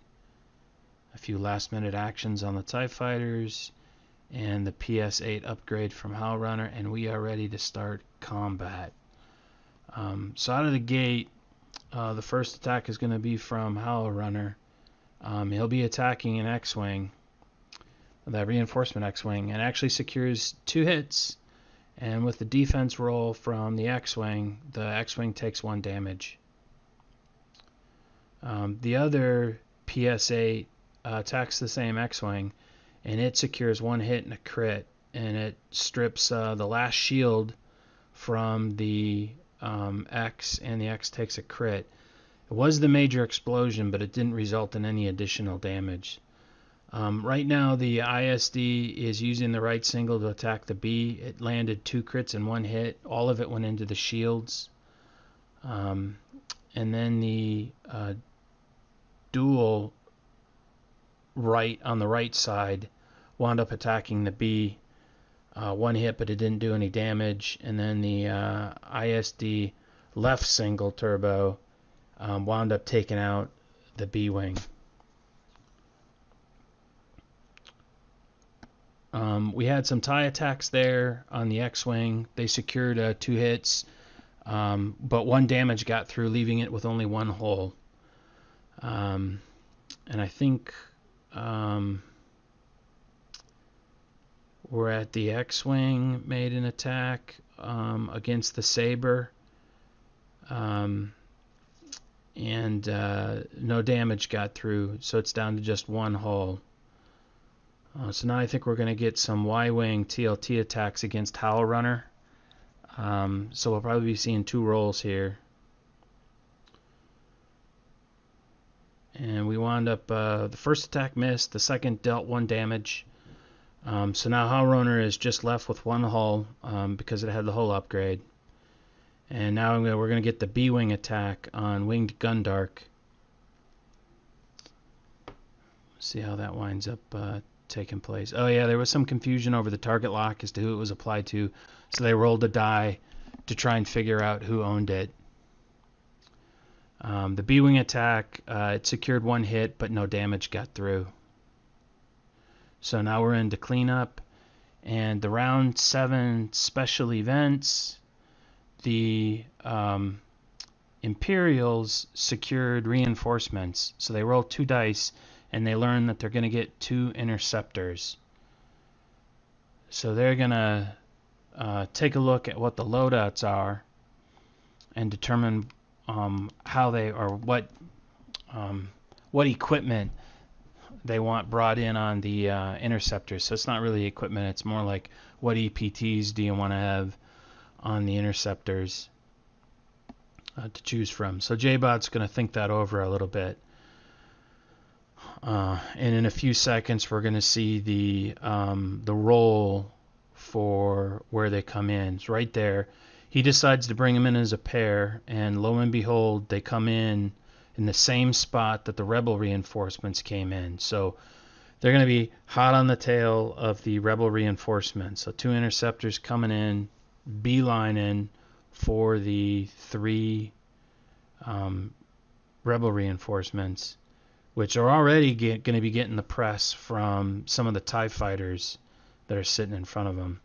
A few last-minute actions on the TIE fighters and the PS-8 upgrade from Howl Runner, and we are ready to start combat. So out of the gate, the first attack is going to be from Howl Runner. He'll be attacking an X-Wing, that reinforcement X-Wing, and actually secures 2 hits. And with the defense roll from the X-Wing takes 1 damage. The other PS-8 attacks the same X-Wing, and it secures 1 hit and a crit, and it strips the last shield from the X, and the X takes a crit. It was the major explosion, but it didn't result in any additional damage. Right now, the ISD is using the right single to attack the B. It landed 2 crits in 1 hit. All of it went into the shields. And then the dual right on the right side wound up attacking the B. 1 hit, but it didn't do any damage. And then the ISD left single turbo wound up taking out the B wing. We had some TIE attacks there on the X-wing. They secured 2 hits, but 1 damage got through, leaving it with only 1 hull. And I think we're at the X-wing made an attack against the Saber, and no damage got through, so it's down to just 1 hull. So now I think we're going to get some Y-wing TLT attacks against Howl Runner. So we'll probably be seeing 2 rolls here. And we wound up, the first attack missed, the second dealt 1 damage. So now Howl Runner is just left with 1 hull because it had the hull upgrade. And now we're going to get the B-wing attack on Winged Gundark. See how that winds up taking place. Oh yeah, there was some confusion over the target lock as to who it was applied to, so they rolled a die to try and figure out who owned it. The B-wing attack, it secured 1 hit, but no damage got through. So now we're into cleanup, and the round 7 special events, the Imperials secured reinforcements. So they rolled 2 dice, and they learned that they're going to get 2 Interceptors. So they're going to take a look at what the loadouts are and determine how they, or what equipment they want brought in on the Interceptors. So it's not really equipment, it's more like what EPTs do you want to have on the Interceptors to choose from. So JBot's going to think that over a little bit. And in a few seconds we're going to see the roll for where they come in. It's right there. He decides to bring them in as a pair, and lo and behold, they come in the same spot that the Rebel reinforcements came in. So they're going to be hot on the tail of the Rebel reinforcements. So 2 Interceptors coming in, beelining for the 3 Rebel reinforcements, which are already going to be getting the press from some of the TIE fighters that are sitting in front of them.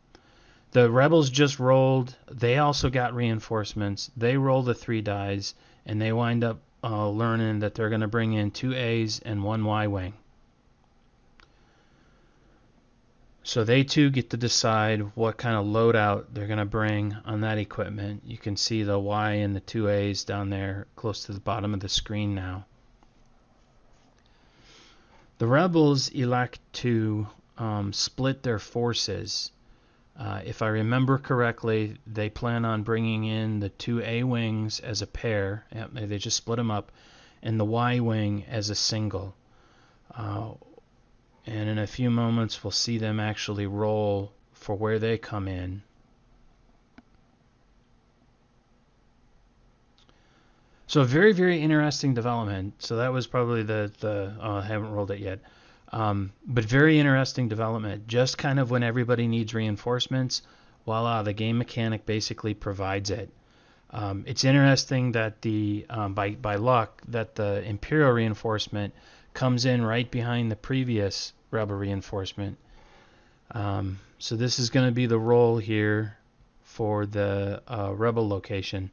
The Rebels just rolled. They also got reinforcements. They roll the 3 dies, and they wind up learning that they're going to bring in 2 A's and 1 Y-wing. So they too get to decide what kind of loadout they're going to bring on that equipment. You can see the Y and the 2 A's down there close to the bottom of the screen now. The Rebels elect to split their forces. If I remember correctly, they plan on bringing in the 2 A-wings as a pair. Yep, they just split them up, and the Y-wing as a single. And in a few moments, we'll see them actually roll for where they come in. So a very, very interesting development. So that was probably I haven't rolled it yet. But very interesting development. Just kind of when everybody needs reinforcements, voila, the game mechanic basically provides it. It's interesting that by luck that the Imperial reinforcement comes in right behind the previous Rebel reinforcement. So this is going to be the roll here for the Rebel location.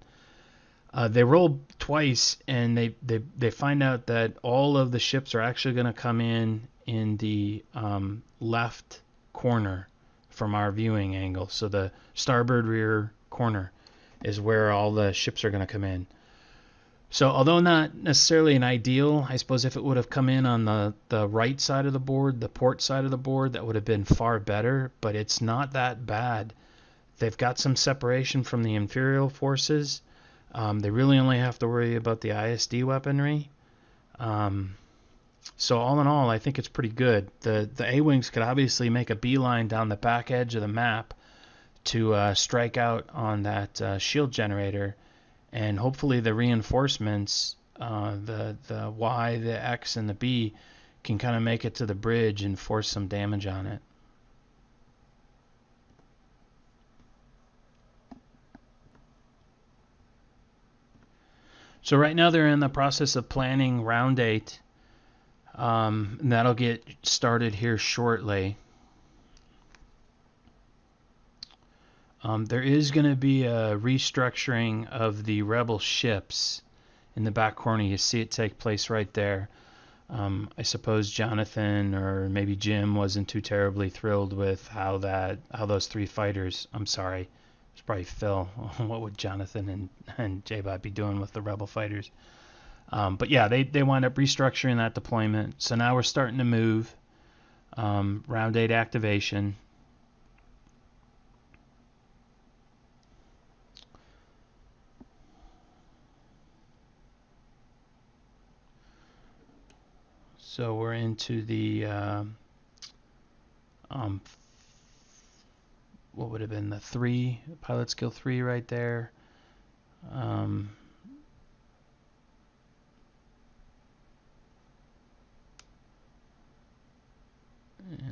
They roll twice, and they find out that all of the ships are actually going to come in the left corner from our viewing angle. So the starboard rear corner is where all the ships are going to come in. So although not necessarily an ideal, I suppose if it would have come in on the right side of the board, the port side of the board, that would have been far better, but it's not that bad. They've got some separation from the Imperial forces. They really only have to worry about the ISD weaponry. So all in all, I think it's pretty good. The A-Wings could obviously make a beeline down the back edge of the map to strike out on that shield generator, and hopefully the reinforcements, the Y, the X, and the B, can kind of make it to the bridge and force some damage on it. So right now they're in the process of planning round 8, and that'll get started here shortly. There is going to be a restructuring of the rebel ships in the back corner. You see it take place right there. I suppose Jonathan or maybe Jim wasn't too terribly thrilled with how those 3 fighters. I'm sorry, it's probably Phil. What would Jonathan and J-Bot be doing with the rebel fighters? But yeah, they wind up restructuring that deployment. So now we're starting to move. Round 8 activation. So we're into the what would have been the 3 pilot skill 3 right there. And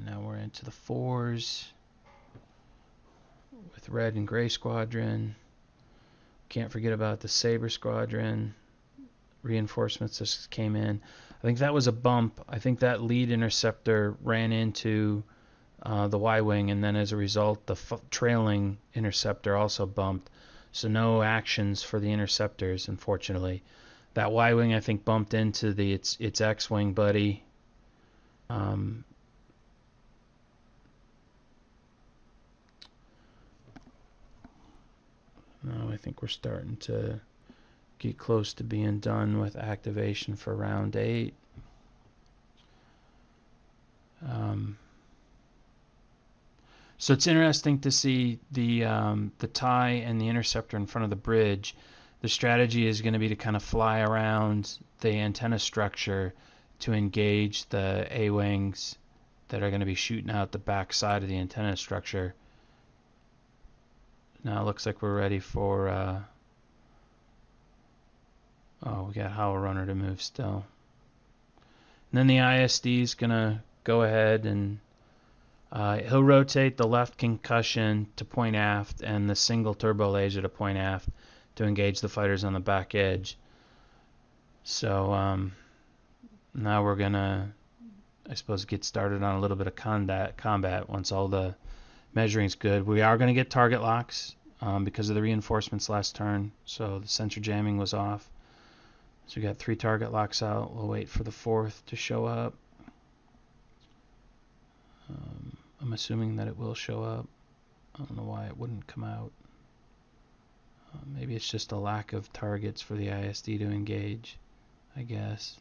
now we're into the 4s with red and gray squadron. Can't forget about the Saber squadron. Reinforcements just came in. I think that was a bump. I think that lead interceptor ran into the Y-wing, and then as a result, the trailing interceptor also bumped. So no actions for the interceptors, unfortunately. That Y-wing, I think, bumped into its X-wing buddy. No, I think we're starting to get close to being done with activation for round 8. So it's interesting to see the TIE and the interceptor in front of the bridge. The strategy is going to be to kind of fly around the antenna structure to engage the A-wings that are going to be shooting out the back side of the antenna structure. Now it looks like we're ready for oh, we got Howl Runner to move still. And then the ISD is going to go ahead and he'll rotate the left concussion to point aft and the single turbo laser to point aft to engage the fighters on the back edge. So now we're going to, I suppose, get started on a little bit of combat once all the measuring's good. We are going to get target locks because of the reinforcements last turn, so the sensor jamming was off. So we got 3 target locks out. We'll wait for the 4th to show up. I'm assuming that it will show up. I don't know why it wouldn't come out. Maybe it's just a lack of targets for the ISD to engage, I guess.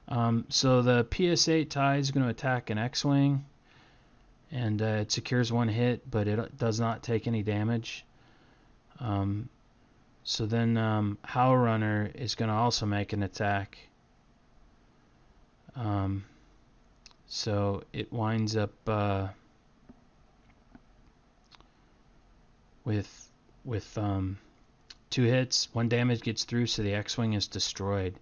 So the PS-8 TIE is going to attack an X-wing, and it secures 1 hit, but it does not take any damage. So then Howl Runner is going to also make an attack. So it winds up with 2 hits. 1 damage gets through, so the X-wing is destroyed.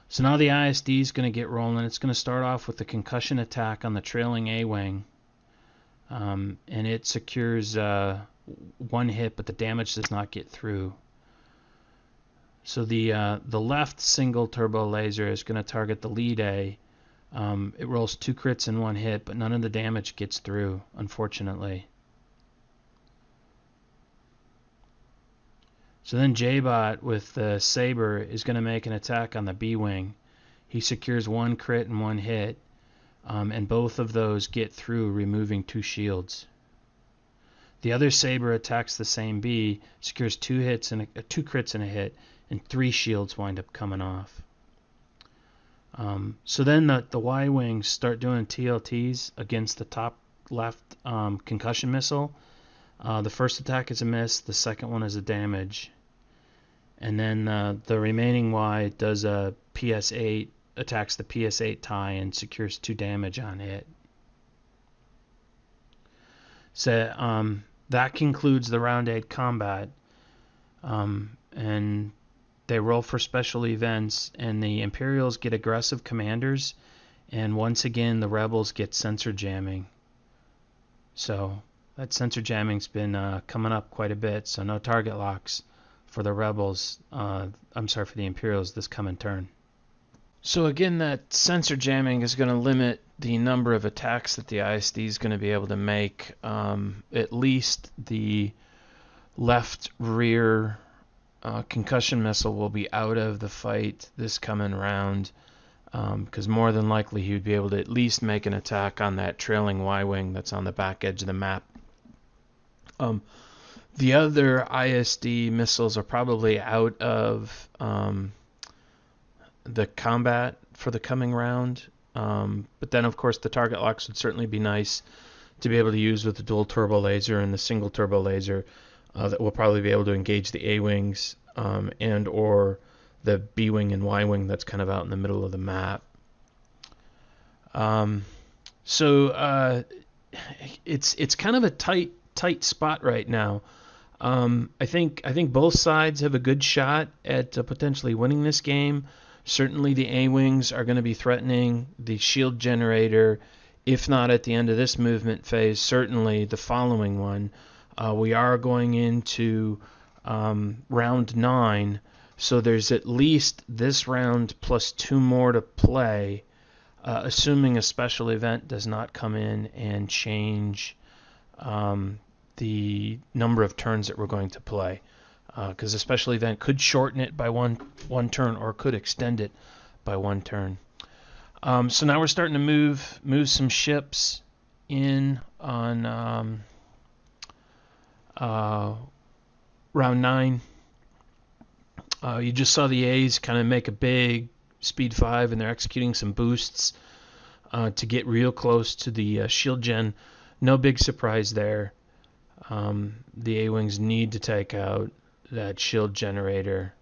So now the ISD is going to get rolling. It's going to start off with the concussion attack on the trailing A-wing, and it secures 1 hit, but the damage does not get through. So the left single turbo laser is going to target the lead A. It rolls 2 crits and 1 hit, but none of the damage gets through, unfortunately. So then J-Bot with the Saber is going to make an attack on the B-wing. He secures 1 crit and 1 hit, and both of those get through, removing 2 shields. The other Saber attacks the same B, secures 2 crits and a hit, and 3 shields wind up coming off. So then the Y-wings start doing TLTs against the top left concussion missile. The first attack is a miss, the second one is a damage. and then the remaining Y does a PS8, attacks the PS8 tie and secures 2 damage on it. So that concludes the round 8 combat, and they roll for special events, and the Imperials get aggressive commanders, and once again the Rebels get sensor jamming. So that sensor jamming's been coming up quite a bit, so no target locks for the Rebels, for the Imperials this coming turn. So again, that sensor jamming is going to limit the number of attacks that the ISD is going to be able to make. At least the left rear concussion missile will be out of the fight this coming round, because more than likely he would be able to at least make an attack on that trailing Y-wing that's on the back edge of the map. The other ISD missiles are probably out of the combat for the coming round, but then of course the target locks would certainly be nice to be able to use with the dual turbo laser and the single turbo laser that will probably be able to engage the A-wings and or the B-wing and Y-wing that's kind of out in the middle of the map. So it's kind of a tight spot right now. I think both sides have a good shot at potentially winning this game. Certainly the A-wings are going to be threatening the shield generator, if not at the end of this movement phase, certainly the following one. We are going into round 9, so there's at least this round plus 2 more to play, assuming a special event does not come in and change the number of turns that we're going to play. Because a special event could shorten it by one turn or could extend it by 1 turn. So now we're starting to move some ships in on round 9. You just saw the A's kind of make a big speed 5, and they're executing some boosts to get real close to the shield gen. No big surprise there. The A-wings need to take out that shield generator.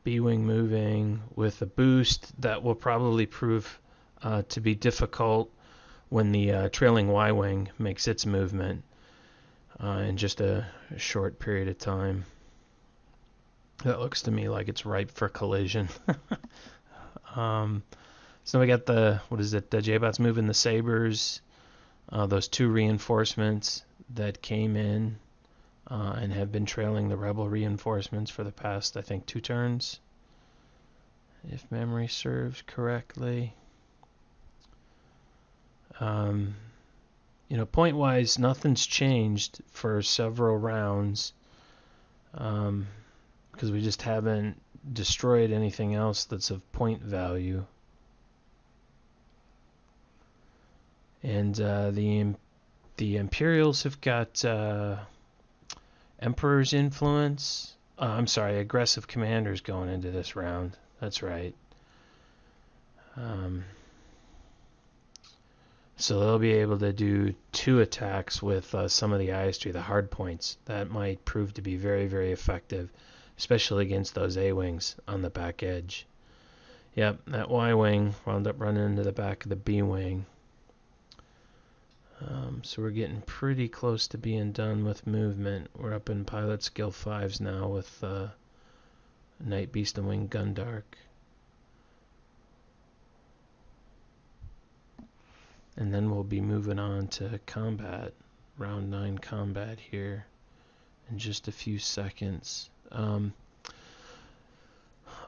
B-wing moving with a boost that will probably prove to be difficult when the trailing Y-wing makes its movement in just a short period of time. That looks to me like it's ripe for collision. So we got the J-bots moving the Sabres, those 2 reinforcements that came in and have been trailing the Rebel reinforcements for the past, I think, 2 turns, if memory serves correctly. Point-wise, nothing's changed for several rounds, because we just haven't destroyed anything else that's of point value. And the Imperials have got Emperor's Influence. Aggressive commanders going into this round. That's right. So they'll be able to do 2 attacks with some of the ISD, the hard points. That might prove to be very, very effective, especially against those A-wings on the back edge. Yep, that Y-wing wound up running into the back of the B-wing. So we're getting pretty close to being done with movement. We're up in pilot skill 5s now with Night Beast and Wing Gundark. And then we'll be moving on to combat, round 9 combat here in just a few seconds.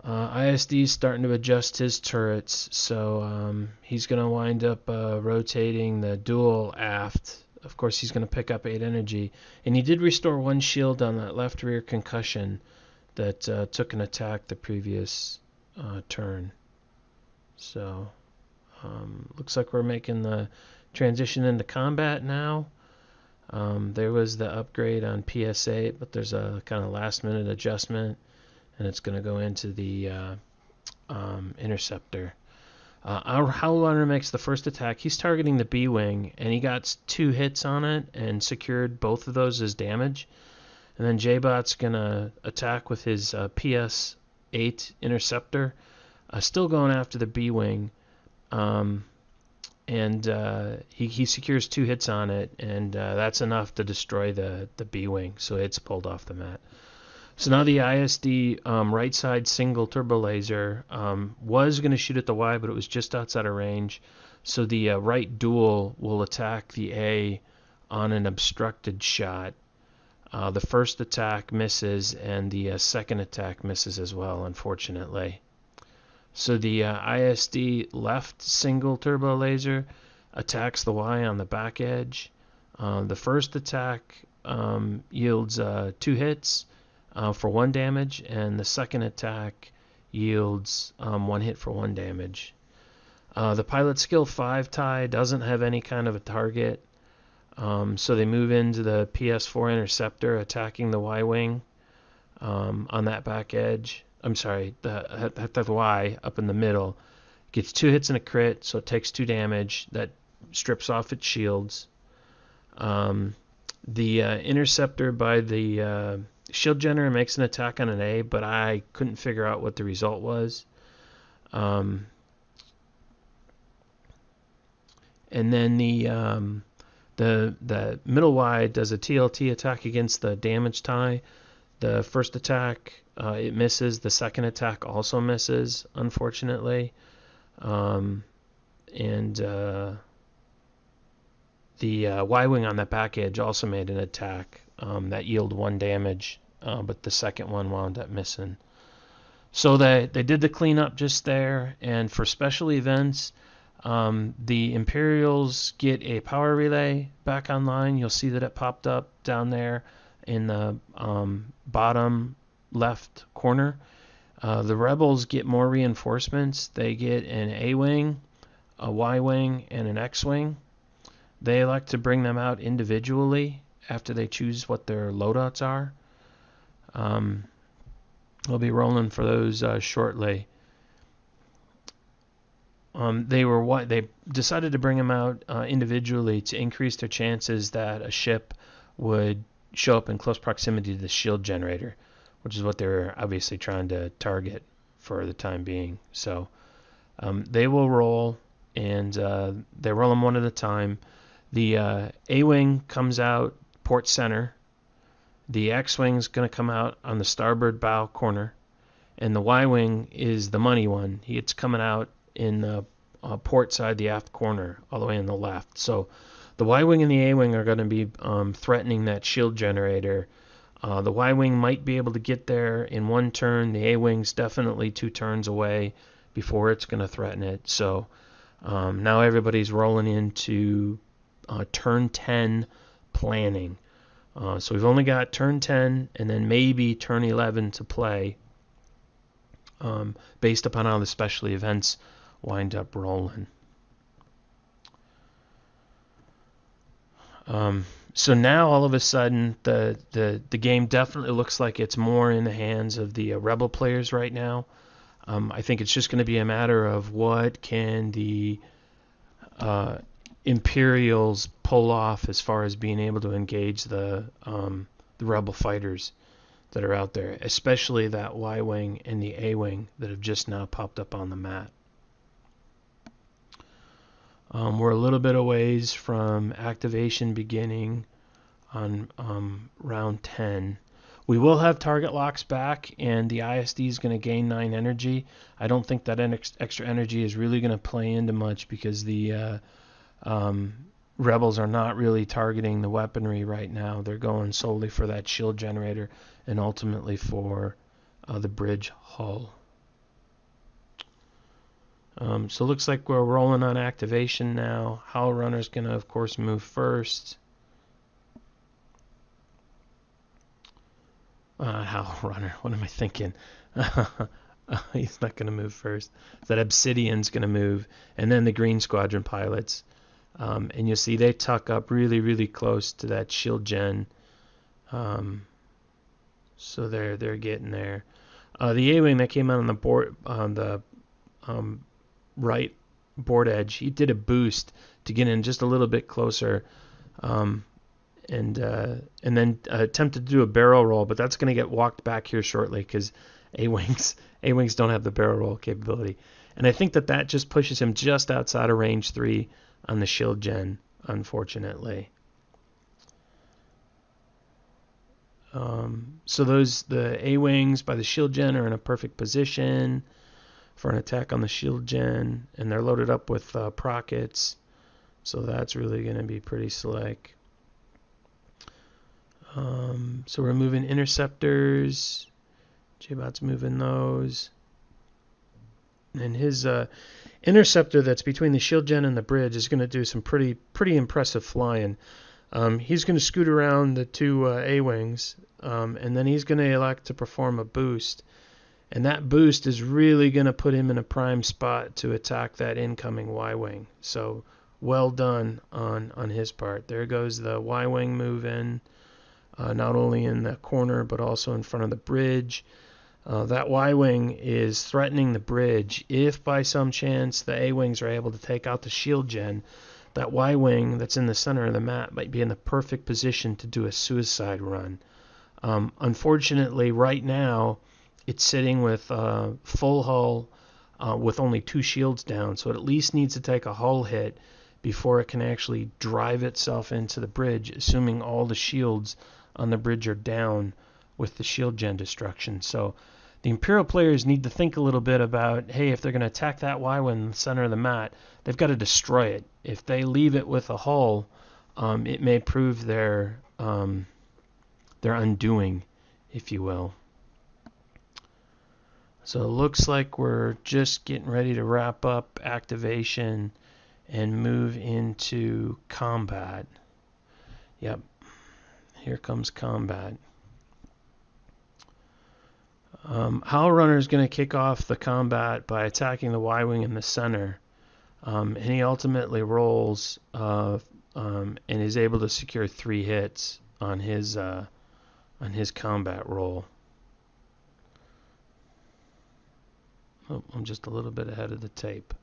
ISD's starting to adjust his turrets, so he's going to wind up rotating the dual aft. Of course, he's going to pick up 8 energy, and he did restore 1 shield on that left rear concussion that took an attack the previous turn. So looks like we're making the transition into combat now. There was the upgrade on PS8, but there's a kind of last minute adjustment, and it's going to go into the Interceptor. Our Howlrunner makes the first attack. He's targeting the B-wing, and he got 2 hits on it and secured both of those as damage. And then J-Bot's going to attack with his PS-8 Interceptor, still going after the B-Wing. He secures 2 hits on it, and that's enough to destroy the B-Wing, so it's pulled off the mat. So now the ISD right side single turbo laser was going to shoot at the Y, but it was just outside of range. So the right dual will attack the A on an obstructed shot. The first attack misses, and the second attack misses as well, unfortunately. So the ISD left single turbo laser attacks the Y on the back edge. The first attack yields 2 hits for 1 damage, and the second attack yields 1 hit for 1 damage. The pilot skill 5 tie doesn't have any kind of a target, so they move into the PS4 Interceptor, attacking the Y-wing on that back edge. I'm sorry, the Y up in the middle. Gets 2 hits and a crit, so it takes 2 damage. That strips off its shields. The Interceptor by the shield generator makes an attack on an A, but I couldn't figure out what the result was. And then the middle Y does a TLT attack against the damage tie. The first attack, it misses. The second attack also misses, unfortunately. The Y-wing on that back edge also made an attack that yielded 1 damage, but the second one wound up missing. So they did the cleanup just there, and for special events, the Imperials get a power relay back online. You'll see that it popped up down there in the bottom left corner. The Rebels get more reinforcements. They get an A-wing, a Y-wing, and an X-wing. They elect to bring them out individually after they choose what their loadouts are. We'll be rolling for those shortly. They decided to bring them out individually to increase their chances that a ship would show up in close proximity to the shield generator, which is what they're obviously trying to target for the time being. So they will roll, and they roll them one at a time. The A-wing comes out port center. The X-wing's going to come out on the starboard bow corner, and the Y-wing is the money one. It's coming out in the port side, the aft corner, all the way on the left. So the Y-wing and the A-wing are going to be threatening that shield generator. The Y-wing might be able to get there in 1 turn. The A-wing's definitely 2 turns away before it's going to threaten it. So now everybody's rolling into turn 10 planning. So we've only got turn 10 and then maybe turn 11 to play, based upon how the special events wind up rolling. So now all of a sudden the game definitely looks like it's more in the hands of the Rebel players right now. I think it's just going to be a matter of what can the Imperials pull off as far as being able to engage the Rebel fighters that are out there, especially that Y-wing and the A-wing that have just now popped up on the mat. We're a little bit a ways from activation beginning on round 10. We will have target locks back, and the ISD is going to gain 9 energy. I don't think that extra energy is really going to play into much because the Rebels are not really targeting the weaponry right now. They're going solely for that shield generator and ultimately for the bridge hull. So it looks like we're rolling on activation now. Howl Runner's going to, of course, move first. Howl Runner, what am I thinking? He's not going to move first. That Obsidian's going to move, and then the Green Squadron pilots. And you'll see they tuck up really, really close to that shield gen. So they're getting there. The A-wing that came out on the board on the right board edge, he did a boost to get in just a little bit closer, and and then attempted to do a barrel roll, but that's going to get walked back here shortly because A-wings don't have the barrel roll capability. And I think that just pushes him just outside of range 3 on the shield gen, unfortunately. So the A-wings by the shield gen are in a perfect position for an attack on the shield gen, and they're loaded up with prockets, so that's really going to be pretty slick. So we're moving interceptors. J-Bot's moving those. And his interceptor that's between the shield gen and the bridge is going to do some pretty impressive flying. He's going to scoot around the two A-wings, and then he's going to elect to perform a boost. And that boost is really going to put him in a prime spot to attack that incoming Y-wing. So well done on his part. There goes the Y-wing moving, not only in the corner but also in front of the bridge. That Y-wing is threatening the bridge. If by some chance the A-wings are able to take out the shield gen, that Y-wing that's in the center of the map might be in the perfect position to do a suicide run. Unfortunately, right now, it's sitting with full hull with only 2 shields down, so it at least needs to take a hull hit before it can actually drive itself into the bridge, assuming all the shields on the bridge are down with the shield gen destruction. So the Imperial players need to think a little bit about, hey, if they're going to attack that Y-wing in the center of the mat, they've got to destroy it. If they leave it with a hull, it may prove their undoing, if you will. So it looks like we're just getting ready to wrap up activation and move into combat. Yep, here comes combat. Howl Runner is going to kick off the combat by attacking the Y-wing in the center, and he ultimately rolls and is able to secure 3 hits on his combat roll. Oh, I'm just a little bit ahead of the tape.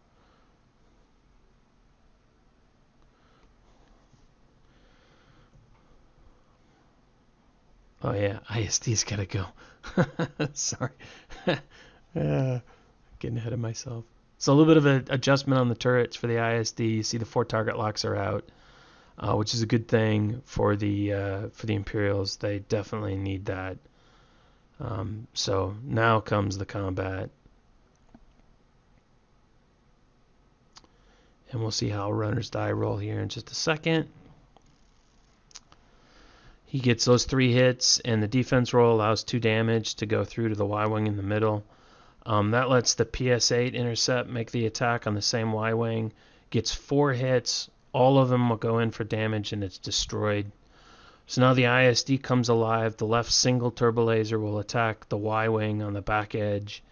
Oh yeah, ISD's gotta go. Sorry. Getting ahead of myself. So a little bit of an adjustment on the turrets for the ISD. You see the 4 target locks are out, which is a good thing for the Imperials. They definitely need that. So now comes the combat. And we'll see how Runner's die roll here in just a second. He gets those 3 hits, and the defense roll allows 2 damage to go through to the Y-wing in the middle. That lets the PS-8 intercept make the attack on the same Y-wing. Gets 4 hits. All of them will go in for damage, and it's destroyed. So now the ISD comes alive. The left single turbo laser will attack the Y-wing on the back edge.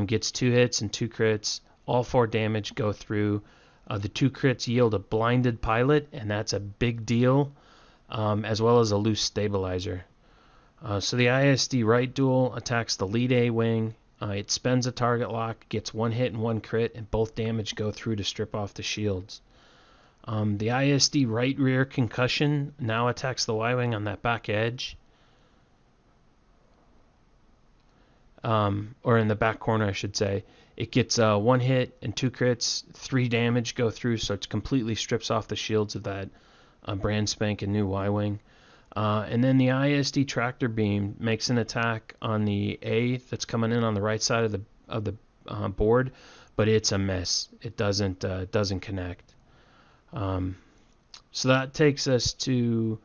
Gets 2 hits and 2 crits. All 4 damage go through. The 2 crits yield a blinded pilot, and that's a big deal, as well as a loose stabilizer. So the ISD right duel attacks the lead A-wing. It spends a target lock, gets 1 hit and 1 crit, and both damage go through to strip off the shields. The ISD right rear concussion now attacks the Y-wing on that back edge. Or in the back corner, I should say. It gets 1 hit and 2 crits, 3 damage go through, so it completely strips off the shields of that brand spanking new Y-wing. And then the ISD tractor beam makes an attack on the A that's coming in on the right side of the board, but it's a mess. It doesn't connect. So that takes us to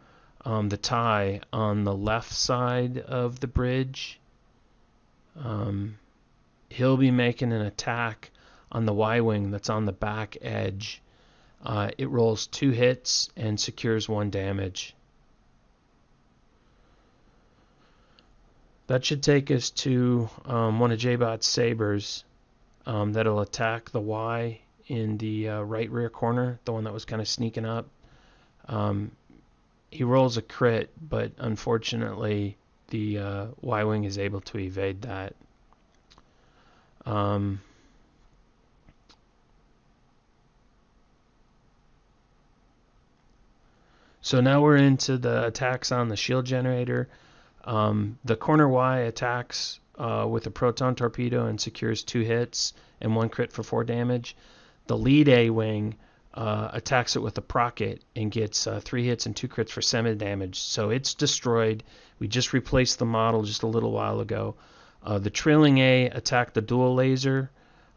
the tie on the left side of the bridge. He'll be making an attack on the Y-wing that's on the back edge. It rolls 2 hits and secures 1 damage. That should take us to one of J-Bot's sabers that'll attack the Y in the right rear corner, the one that was kind of sneaking up. He rolls a crit, but unfortunately the Y-wing is able to evade that. So now we're into the attacks on the shield generator. The corner Y attacks with a proton torpedo and secures 2 hits and 1 crit for 4 damage. The lead A-wing attacks it with a procket and gets 3 hits and 2 crits for 7 damage. So it's destroyed. We just replaced the model just a little while ago. The trailing A attacked the dual laser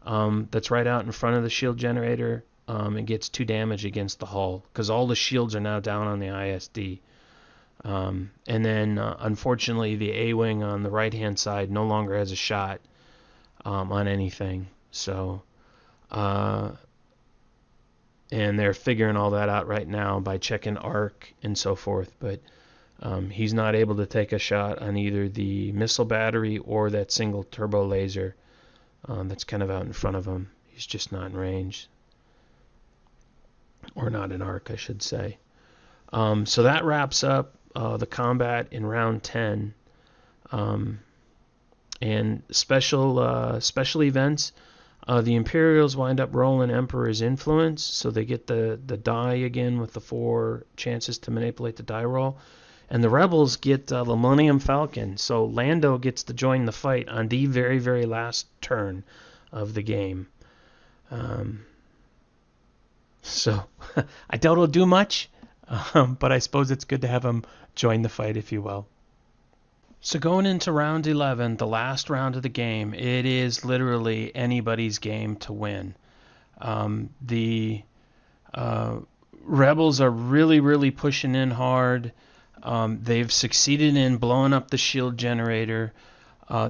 that's right out in front of the shield generator and gets 2 damage against the hull because all the shields are now down on the ISD. And then, unfortunately, the A-wing on the right-hand side no longer has a shot on anything. So, and they're figuring all that out right now by checking arc and so forth. But he's not able to take a shot on either the missile battery or that single turbo laser that's kind of out in front of him. He's just not in range. Or not in arc, I should say. So that wraps up the combat in round 10. And special events, the Imperials wind up rolling Emperor's Influence, so they get the die again with the 4 chances to manipulate the die roll. And the Rebels get the Millennium Falcon, so Lando gets to join the fight on the very, very last turn of the game. So I doubt it'll do much, but I suppose it's good to have him join the fight, if you will. So going into round 11, the last round of the game, it is literally anybody's game to win. The Rebels are really, really pushing in hard. They've succeeded in blowing up the shield generator.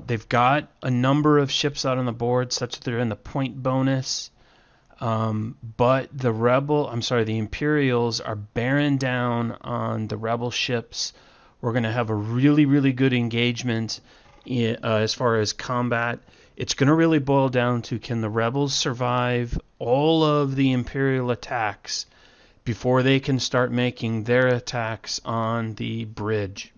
They've got a number of ships out on the board, such that they're in the point bonus. But the Imperials are bearing down on the Rebel ships. We're going to have a really, really good engagement as far as combat. It's going to really boil down to, can the Rebels survive all of the Imperial attacks before they can start making their attacks on the bridge?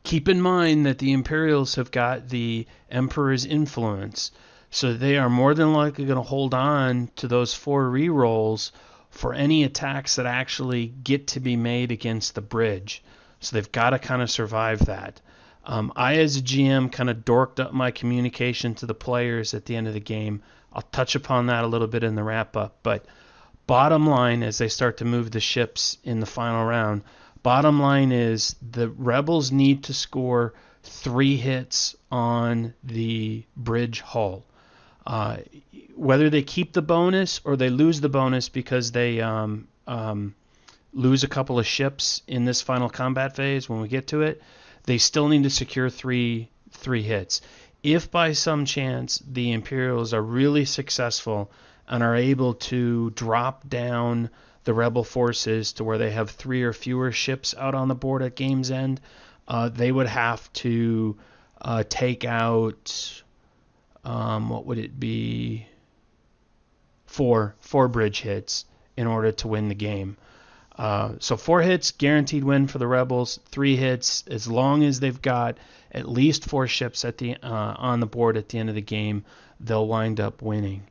Keep in mind that the Imperials have got the Emperor's Influence, so they are more than likely going to hold on to those 4 rerolls for any attacks that actually get to be made against the bridge. So they've got to kind of survive that. I, as a GM, kind of dorked up my communication to the players at the end of the game. I'll touch upon that a little bit in the wrap-up. But bottom line, as they start to move the ships in the final round, bottom line is the Rebels need to score 3 hits on the bridge hull. Whether they keep the bonus or they lose the bonus because they lose a couple of ships in this final combat phase when we get to it, they still need to secure three hits. If by some chance the Imperials are really successful and are able to drop down the Rebel forces to where they have 3 or fewer ships out on the board at game's end, they would have to take out, what would it be, 4 bridge hits in order to win the game. So 4 hits, guaranteed win for the Rebels. 3 hits, as long as they've got at least 4 ships at the on the board at the end of the game, they'll wind up winning.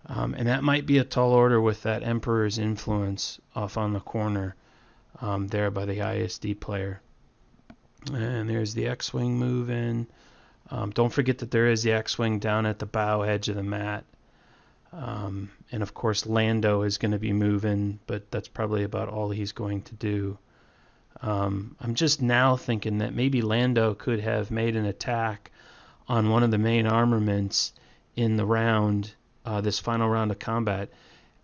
And that might be a tall order with that Emperor's Influence off on the corner there by the ISD player. And there's the X-Wing moving. Don't forget that there is the X-Wing down at the bow edge of the mat. And of course Lando is going to be moving, but that's probably about all he's going to do. I'm just now thinking that maybe Lando could have made an attack on one of the main armaments in the round, this final round of combat.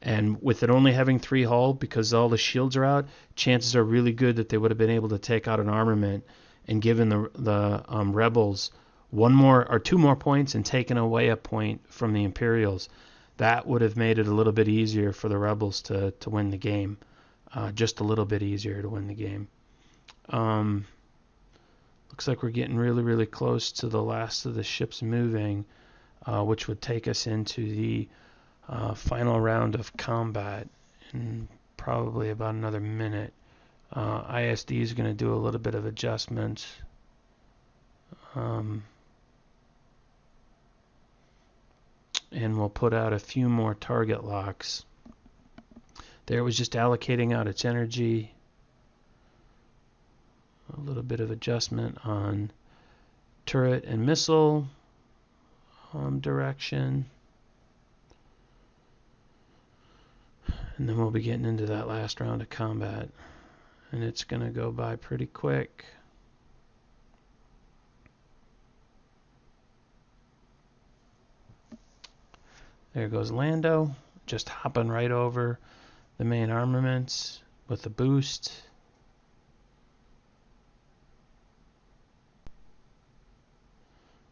And with it only having 3 hull, because all the shields are out, chances are really good that they would have been able to take out an armament and given the Rebels 1 more or 2 more points and taken away a point from the Imperials. That would have made it a little bit easier for the Rebels to win the game. Just a little bit easier to win the game. Looks like we're getting really, really close to the last of the ships moving, which would take us into the final round of combat in probably about another minute. ISD is going to do a little bit of adjustments. And we'll put out a few more target locks. There it was just allocating out its energy. A little bit of adjustment on turret and missile direction. And then we'll be getting into that last round of combat. And it's going to go by pretty quick. There goes Lando, just hopping right over the main armaments with a boost.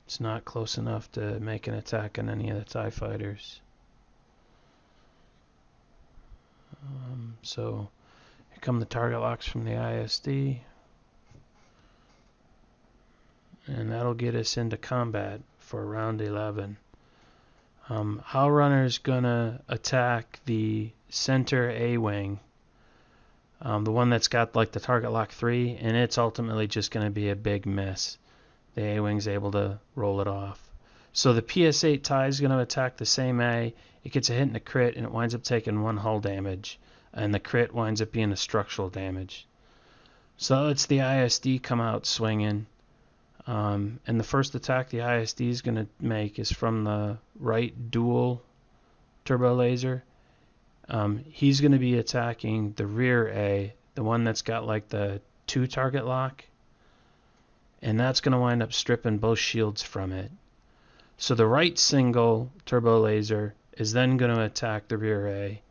It's not close enough to make an attack on any of the TIE fighters. So here come the target locks from the ISD. And that'll get us into combat for round 11. Howlrunner's gonna attack the center A-wing, the one that's got like the target lock 3, and it's ultimately just gonna be a big miss. The A-wing's able to roll it off. So the PS-8 TIE is gonna attack the same A. It gets a hit and a crit, and it winds up taking 1 hull damage, and the crit winds up being a structural damage. So it's the ISD come out swinging. And the first attack the ISD is going to make is from the right dual turbo laser. He's going to be attacking the rear A, the one that's got like the 2 target lock. And that's going to wind up stripping both shields from it. So the right single turbo laser is then going to attack the rear A.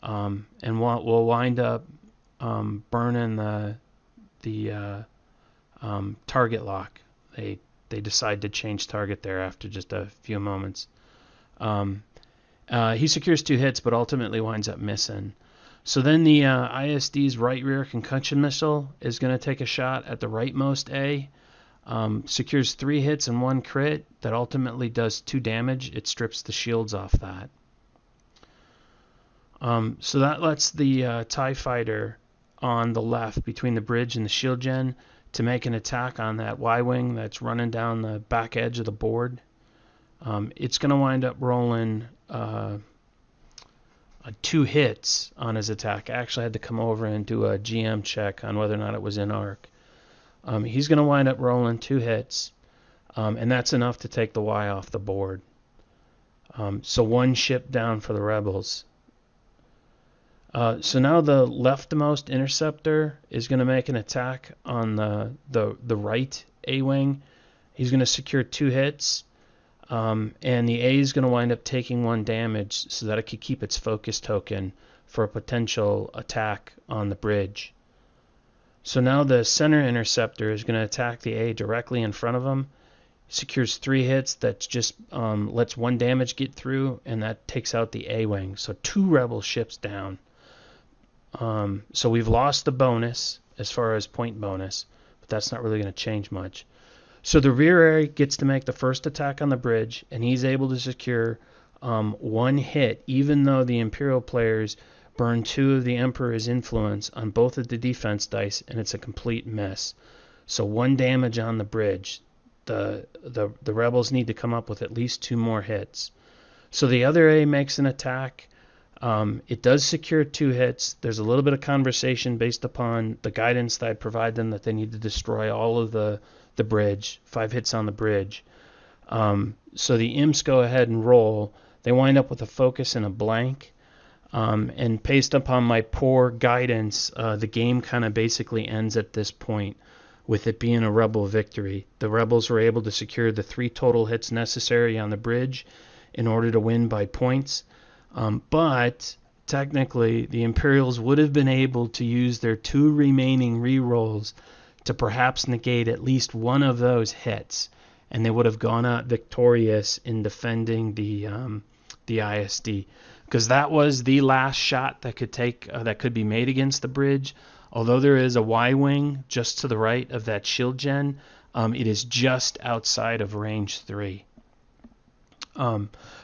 And we'll wind up burning the target lock. They decide to change target there after just a few moments. He secures 2 hits, but ultimately winds up missing. So then the ISD's right rear concussion missile is going to take a shot at the rightmost A. Secures 3 hits and 1 crit that ultimately does 2 damage. It strips the shields off that. So that lets the TIE fighter on the left between the bridge and the shield gen to make an attack on that Y-wing that's running down the back edge of the board. It's going to wind up rolling 2 hits on his attack. I actually had to come over and do a GM check on whether or not it was in arc. He's going to wind up rolling 2 hits, and that's enough to take the Y off the board. So 1 ship down for the rebels. So now the leftmost interceptor is going to make an attack on the right A-wing. He's going to secure 2 hits, and the A is going to wind up taking 1 damage so that it could keep its focus token for a potential attack on the bridge. So now the center interceptor is going to attack the A directly in front of him. Secures 3 hits. That just lets 1 damage get through, and that takes out the A-wing. So 2 rebel ships down. So we've lost the bonus as far as point bonus, but that's not really going to change much. So the rear A gets to make the first attack on the bridge, and he's able to secure 1 hit, even though the Imperial players burn 2 of the Emperor's influence on both of the defense dice, and it's a complete mess. So 1 damage on the bridge. The rebels need to come up with at least 2 more hits. So the other A makes an attack. It does secure 2 hits. There's a little bit of conversation based upon the guidance that I provide them that they need to destroy all of the bridge, 5 hits on the bridge. So the imps go ahead and roll. They wind up with a focus and a blank. And based upon my poor guidance, the game kind of basically ends at this point with it being a rebel victory. The rebels were able to secure the 3 total hits necessary on the bridge in order to win by points. But technically, the Imperials would have been able to use their 2 remaining rerolls to perhaps negate at least 1 of those hits, and they would have gone out victorious in defending the ISD, because that was the last shot that could be made against the bridge. Although there is a Y-wing just to the right of that shield gen, it is just outside of range 3.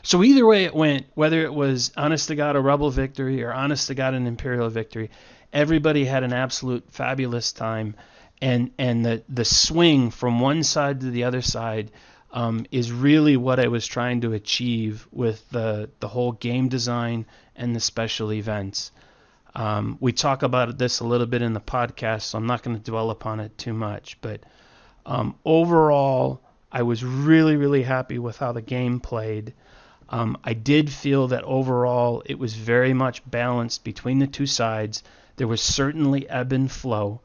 So either way it went, whether it was honest to God a rebel victory or honest to God an Imperial victory, everybody had an absolute fabulous time, and the swing from one side to the other side is really what I was trying to achieve with the whole game design and the special events. We talk about this a little bit in the podcast, so I'm not going to dwell upon it too much. But overall, I was really, really happy with how the game played. I did feel that overall it was very much balanced between the two sides. There was certainly ebb and flow.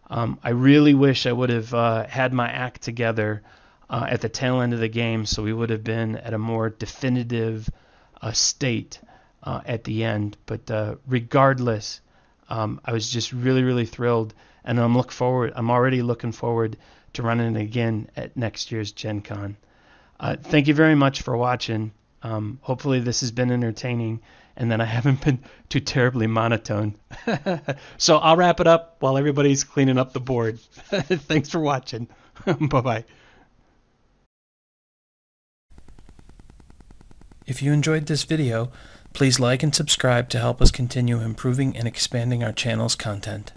I really wish I would have had my act together at the tail end of the game, so we would have been at a more definitive state at the end. But regardless, I was just really, really thrilled, and I'm already looking forward to running it again at next year's Gen Con. Thank you very much for watching. Hopefully this has been entertaining and that I haven't been too terribly monotone. So I'll wrap it up while everybody's cleaning up the board. Thanks for watching. Bye-bye. If you enjoyed this video, please like and subscribe to help us continue improving and expanding our channel's content.